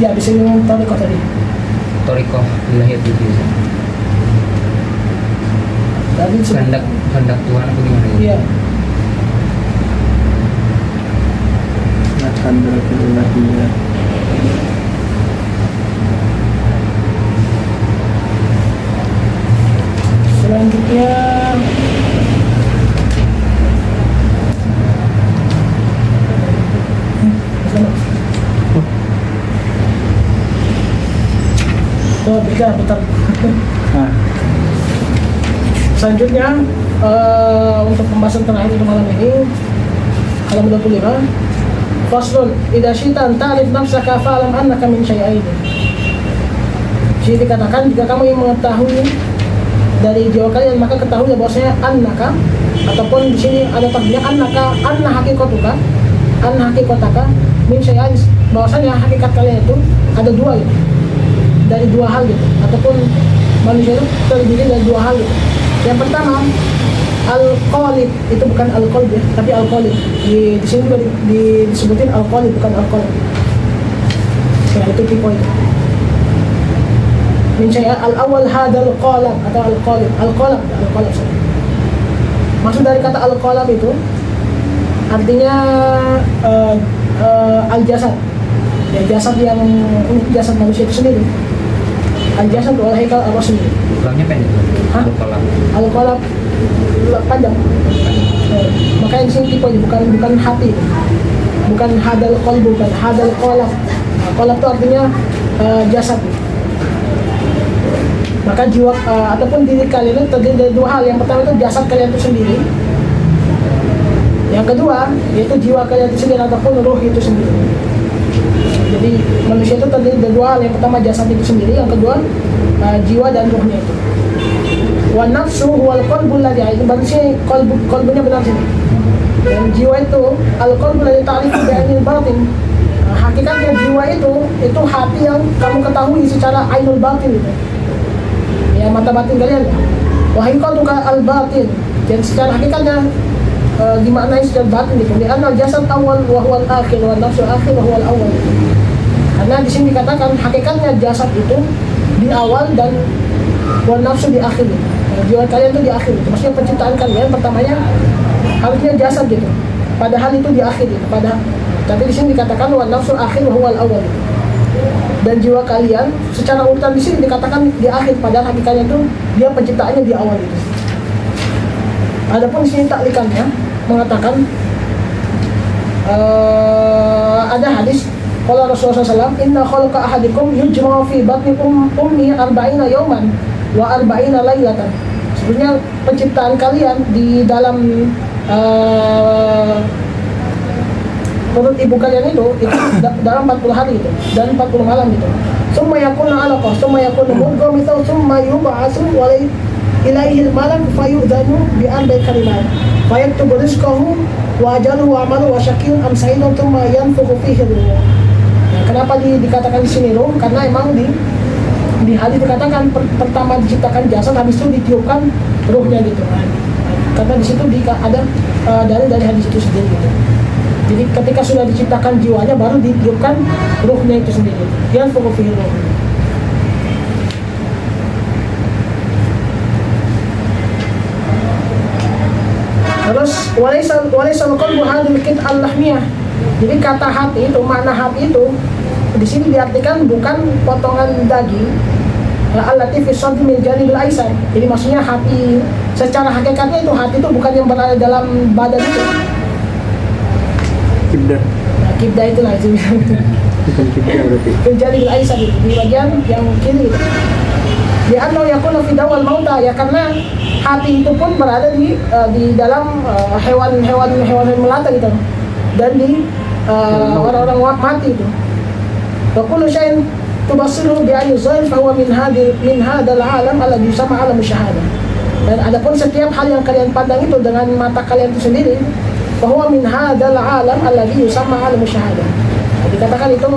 Speaker 1: Ya, di sini torikoh tadi.
Speaker 4: Torikoh ilahiyah itu
Speaker 1: Jadi
Speaker 4: kehendak Tuhan apa gimana?
Speaker 1: Iya.
Speaker 3: Hadratul ilahiyah.
Speaker 1: Selanjutnya bentar. Selanjutnya untuk pembahasan terakhir untuk malam ini, halaman 25. Faslun, idza syi'ta ta'rif nafsaka fa'lam annaka min syai'ain. Jadi dikatakan jika kamu ingin mengetahui dari jiwa kalian, maka ketahuilah bahwasanya annaka, ataupun di sini ada takdirnya annaka, anna hakikataka min syai'ain, bahwasanya hakikat kalian itu ada dua gitu. Dari dua hal gitu, ataupun manusia itu terdiri dari dua hal gitu. Yang pertama, al-qalib, itu bukan al-qalb ya, tapi al-qalib. Di sini juga disebutin al-qalib, bukan al-qalb. Ya, itu tipe itu. Min syai'an al-awwal hadal qalab atau al-qalib. Al-qalab. Maksud dari kata al-qalab itu artinya al-jasad. Ya, jasad yang jasad manusia itu sendiri. Al-jasad wal haikal ar-rasmi.
Speaker 4: Ulangnya pendek. Al-qalab.
Speaker 1: Al-qalab panjang. Makanya di sini tipe bukan hati. Bukan hadal qalb, bukan hadal qalab. Qalab itu artinya jasad. Maka jiwa ataupun diri kalian itu terdiri dari dua hal. Yang pertama itu jasad kalian itu sendiri. Yang kedua yaitu jiwa kalian itu sendiri ataupun ruh itu sendiri. Jadi manusia itu terdiri dari dua hal. Yang pertama jasad itu sendiri, yang kedua jiwa dan ruhnya itu. Wa nafsu wal qalbul ladzi, itu berarti qalbunya benar sini. Dan jiwa itu al-qalbul ladzi ta'rifu bi'ainil batin. Hakikatnya jiwa itu hati yang kamu ketahui secara ainul batin gitu. Ya, mata batin kalian. Wa haqiqatuka al-batin. Dan secara hakikatnya dimaknai secara batin gitu. Di anal jasad awal wa huwal akhir wa nafsu akhir wa huwal awal. Karena di sini dikatakan hakikatnya jasad itu di awal dan wa nafsu di akhir gitu. Jiwa kalian itu di akhir gitu. Maksudnya penciptaan kalian pertamanya harusnya jasad gitu. Padahal itu di akhir gitu. Tapi di sini dikatakan wa nafsu akhir wa huwal awal gitu. dan jiwa kalian secara urutan di sini dikatakan di akhir, padahal hakikatnya itu dia penciptaannya di awal itu. Adapun di sini taklikannya mengatakan ada hadis kalau Rasulullah SAW, inna khalqa ahadikum yujma'u fi batni ummi 40 yawman wa 40 lailatan. Sebenarnya penciptaan kalian di dalam perut ibu kalian itu dalam 40 hari itu dan 40 malam itu. Summa yakunu 'alaqah, summa yakunu mudghah, mithlu summa yub'atsu wa ilaihi al-malak fayu'dhanu bi arba'i kalimat. Fayaktubu rizqahu wa ajaluhu wa amaluhu wa syaqiyyun am sa'idun thumma yanfukhu fihi ruh. Kenapa dikatakan di sini ruh? Karena emang di hadis dikatakan pertama diciptakan jasad, habis itu ditiupkan ruhnya gitu. Karena di situ ada dari hadis itu sendiri gitu. Jadi ketika sudah diciptakan jiwanya baru ditiupkan ruhnya itu sendiri. Yanfukhu fihi ruh. Terus walaisal qalbu hadil qit al-lahmiyah. Jadi kata hati itu, makna hati itu di sini diartikan bukan potongan daging allati fi sadri min janibil aisar. Jadi maksudnya hati secara hakikatnya itu hati itu bukan yang berada dalam badan itu.
Speaker 3: Kibdah.
Speaker 1: Nah, kibdah itulah itu.
Speaker 3: Bukan kibdah berarti.
Speaker 1: Min janibil aisar itu di bagian yang kiri itu. Di anna yakunu fi dawal mauta, ya karena hati itu pun berada di dalam hewan melata gitu, dan di orang-orang mati itu. Wa kullu syai'in tubassiru bi ayyi zahir fa huwa min hadzal alam alladhi yusamma alam syahada. Dan adapun setiap hal yang kalian pandang itu dengan mata kalian itu sendiri, fa huwa min hadzal alam alladhi yusamma alam syahada. Dikatakan itu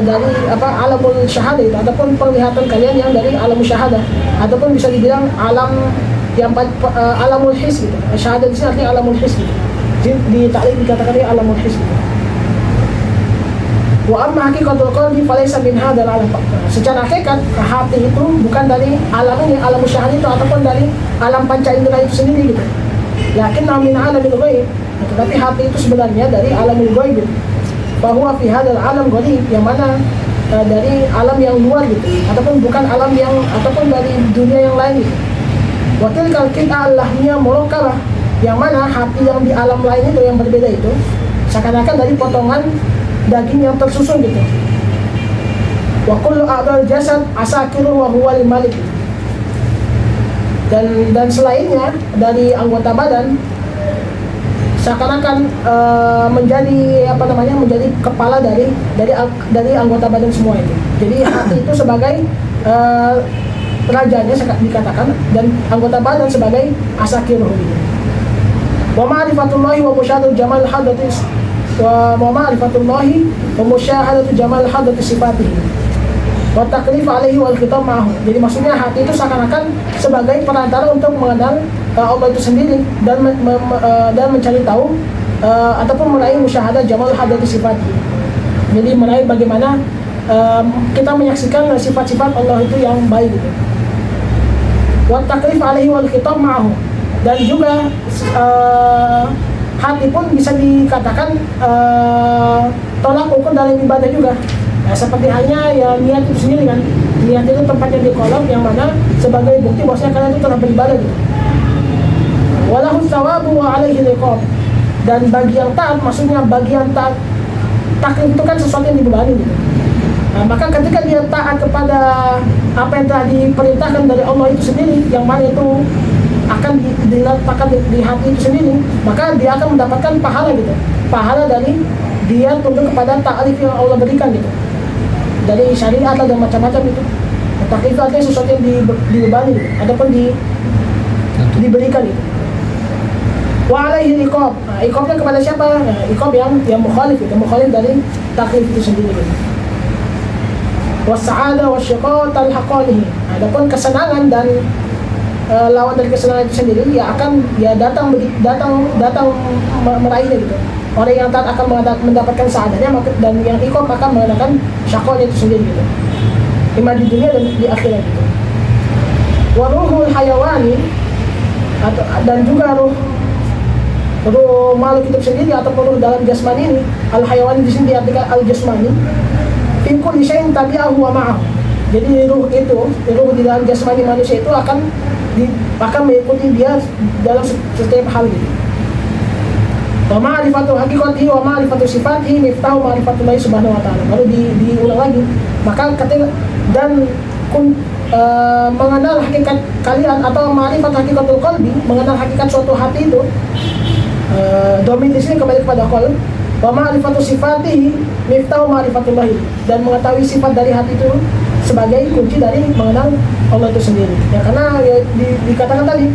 Speaker 1: dari alamul syahada itu, ataupun penglihatan kalian yang dari alam syahada, ataupun bisa dibilang alam yang alamul his gitu. Syahadat di sini artinya alamul his gitu. Di ta'lim dikatakan ini alamul his gitu. Wa amma haqiqatul qalbi falaysa min hadzal alam. Secara hakikat hati itu bukan dari alam ini, alam syahada itu, ataupun dari alam panca indera itu sendiri gitu. Yakin min alamil ghaib. Tetapi hati itu sebenarnya dari alamul ghaib gitu. Bahwa fi hadzal alam ghaib, yang mana dari alam yang luar gitu, ataupun bukan alam yang, ataupun dari dunia yang lain gitu. Wa tilkal qit'ah lahmiyah murakkabah, yang mana hati yang di alam lain itu yang berbeda itu seakan-akan dari potongan daging yang tersusun gitu. Wa kullu a'dhal jasad asakiru wa huwa al-malik. Dan selainnya dari anggota badan seakan-akan menjadi menjadi kepala dari anggota badan semua itu. Jadi hati itu sebagai rajanya dikatakan, dan anggota badan sebagai asakiruh. Wa ma'rifatullahi wa musyahadatu jamal hadatis wa ma'rifatullahi wa musyahadatu jamal hadati sifatihi wa taklif alaihi wal khitab ma'ahu. Jadi maksudnya hati itu seakan-akan sebagai perantara untuk mengenal Allah itu sendiri dan mencari tahu ataupun meraih musyahadah jamal hadati sifatihi. Jadi meraih bagaimana kita menyaksikan sifat-sifat Allah itu yang baik gitu. Wa taklif alaihi wal khitab ma'ahu. Dan juga hati pun bisa dikatakan tolak ukur dalam ibadah juga. Nah, seperti halnya ya niat itu sendiri kan. Niat itu tempatnya di kolom, yang mana sebagai bukti bahwasanya kalian itu telah beribadah gitu. Walahu tsawabu wa alaihi liqab. Dan bagi yang taat, maksudnya bagi yang taat, taklif itu kan sesuatu yang dibebani gitu. Nah, maka ketika dia taat kepada apa yang telah diperintahkan dari Allah itu sendiri, yang mana itu akan diletakkan di hati itu sendiri, maka dia akan mendapatkan pahala gitu. Pahala dari dia tunduk kepada ta'rif yang Allah berikan gitu, dari syariat dan macam-macam itu. Taklif itu artinya sesuatu yang dibebani gitu, ataupun diberikan gitu. Wa alaihi iqab. Nah, iqabnya kepada siapa? Nah, iqab yang mukhalif gitu, mukhalif dari taklif itu sendiri gitu. Wasa'ada wasyiqat al-haqanihi. Adapun kesenangan dan lawan dari kesenangan itu sendiri ya akan datang meraihnya gitu. Orang yang taat akan mendapatkan saadanya, dan yang iqab akan mengadakan syaqanya itu sendiri gitu. Ima di dunia dan di akhirat gitu. Wa ruhul hayawani, dan juga ruh makhluk hidup sendiri ataupun ruh dalam jasmani ini, al hayawani di sini diartikan al jasmani. fi kulli syai'in tabi'ahu wa ma'ahu. Jadi ruh di dalam jasmani manusia itu akan mengikuti dia dalam setiap hal gitu. Wa ma'rifatu haqiqatihi wa ma'rifatu sifatihi miftahu ma'rifatullahi subhanahu wa ta'ala. Baru diulang lagi. Maka ketika dan mengenal hakikat kalian atau ma'rifat hakikatul qalbi, mengenal hakikat suatu hati itu, domain di sini kembali kepada qalb. Wa ma'rifatu sifatihi miftahu ma'rifatullahi, dan mengetahui sifat dari hati itu sebagai kunci dari mengenal Allah itu sendiri. Ya karena ya, dikatakan tadi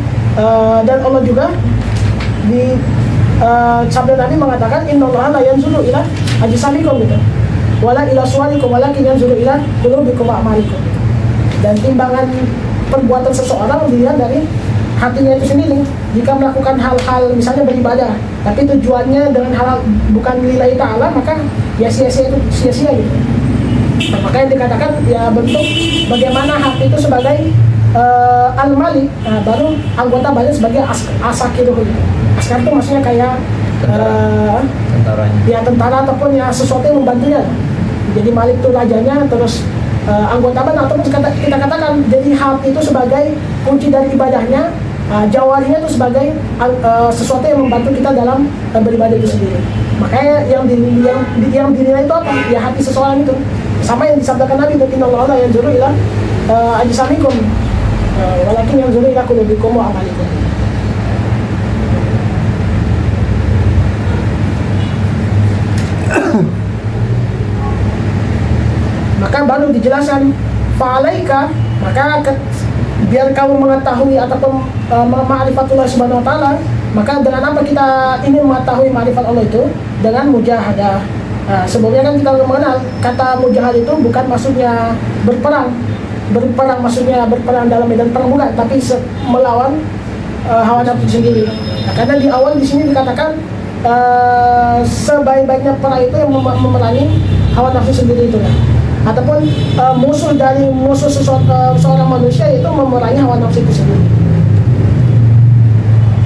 Speaker 1: dan Allah juga di sabda Nabi mengatakan innallaha la yanzuru ila ajsamikum gitu. Wala ila suwarikum walakin yanzuru ila qulubikum wa a'malikum. Dan timbangan perbuatan seseorang dilihat dari hatinya itu sendiri. Jika melakukan hal-hal misalnya beribadah, tapi tujuannya dengan hal bukan lillahi ta'ala, maka ya sia-sia gitu. Nah, makanya dikatakan ya bentuk bagaimana hati itu sebagai al-malik, baru anggota badan sebagai asakiruh gitu. Askar itu maksudnya kayak
Speaker 4: tentaranya.
Speaker 1: Ya tentara ataupun ya sesuatu yang membantunya. Jadi malik itu rajanya, terus anggota badan ataupun kita katakan jadi hati itu sebagai kunci dari ibadahnya, jawarinya itu sebagai sesuatu yang membantu kita dalam beribadah itu sendiri. Makanya yang dinilai itu apa? Ya hati seseorang itu. Sama yang disabdakan Nabi itu innallaha la yanzuru ila ajsamikum walakin yanzuru ila qulubikum wa a'malikum. Maka baru dijelaskan fa'alaika, maka biar kamu mengetahui ataupun ma'rifatullah subhanahu wa ta'ala, maka dengan apa kita ingin mengetahui ma'rifat Allah itu? Dengan mujahadah. Sebelumnya kan kita mengenal kata mujahadah itu bukan maksudnya berperang maksudnya berperang dalam medan perang, bukan, tapi melawan hawa nafsu sendiri. Nah, karena di awal di sini dikatakan sebaik-baiknya perang itu yang memerangi hawa nafsu sendiri itu ya. Ataupun musuh seorang manusia itu memerangi hawa nafsu itu sendiri.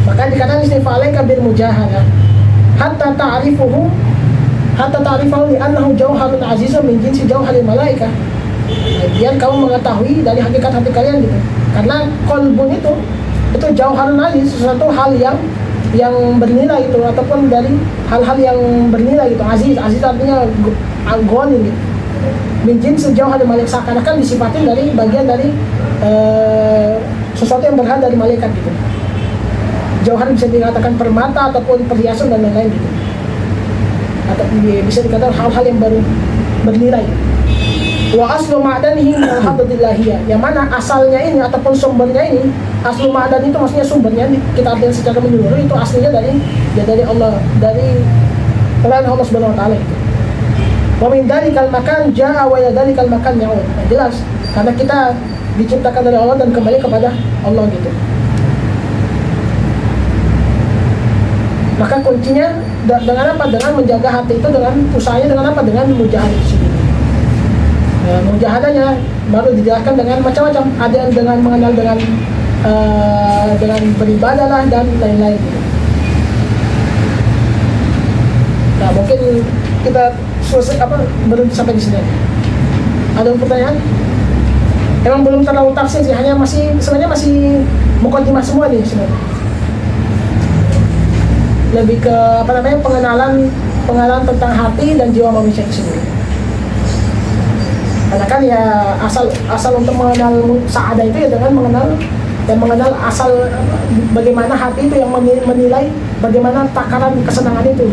Speaker 1: Maka dikatakan di sini fa'alaika bil mujahadah hatta ta'rifahu li annahu jauharun azizun min jinsi jauharil malaikah. Biar kamu mengetahui dari hakikat hati kalian gitu. Karena qalbun itu jauharun aziz, sesuatu hal yang bernilai itu, ataupun dari hal-hal yang bernilai gitu. Aziz artinya goni gitu. Min jinsi jauharil malaikah, seakan-akan disifatin dari bagian dari sesuatu yang berharga dari malaikat gitu. Jauhar bisa dikatakan permata ataupun perhiasan dan lain-lain gitu. Atau bisa dikatakan hal-hal yang baru bernilai. Wa aslu ma'danihi min al-hadadillahiyah, yang mana asalnya ini ataupun sumbernya ini, aslu ma'dan itu maksudnya sumbernya kita artikan secara menyeluruh, itu aslinya dari Allah, dari selain Allah Subhanahu wa taala itu. Wa min dalikal makan jaa wa dalikal makan ya'ud. Nah, jelas karena kita diciptakan dari Allah dan kembali kepada Allah gitu. Maka kuncinya dengan apa? Dengan menjaga hati itu, dengan usahanya dengan apa? Dengan mujahadah itu sendiri. Ya, mujahadahnya baru dijelaskan dengan macam-macam. Ada yang dengan mengenal dengan beribadah lah dan lain-lain. Nah, mungkin kita selesai berhenti sampai di sini. Ada pertanyaan? Emang belum terlalu tafsir sih, hanya sebenarnya masih mukadimah semua nih sebenarnya. Lebih ke pengenalan tentang hati dan jiwa manusia itu sendiri. Karena kan ya asal untuk mengenal sa'adah itu ya dengan mengenal asal bagaimana hati itu yang menilai bagaimana takaran kesenangan itu.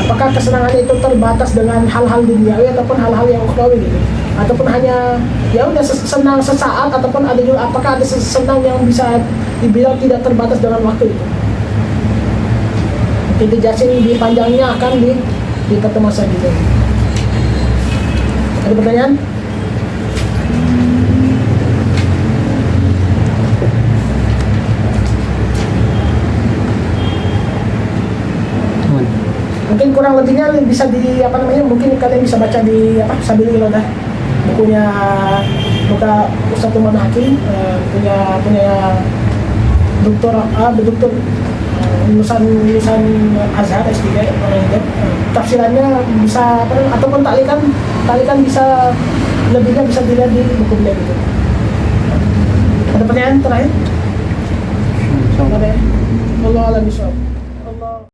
Speaker 1: Apakah kesenangan itu terbatas dengan hal-hal duniawi ataupun hal-hal yang ukhrawi gitu, ataupun hanya ya udah senang sesaat, ataupun ada juga apakah ada senang yang bisa dibilang tidak terbatas dengan waktu itu. Mungkin dijelasin di panjangnya akan di pertemuan selanjutnya. Ada pertanyaan? Mungkin kurang lebihnya bisa mungkin kalian bisa baca di Sabilul Iradah, bukunya Ustadz Umar Hakim, punya doktor lulusan Azhar S3 orang itu tafsirannya bisa ataupun talikan bisa lebihnya bisa dilihat di buku beliau itu. Ada pertanyaan terakhir? Ada ya? Allah alam bisawab.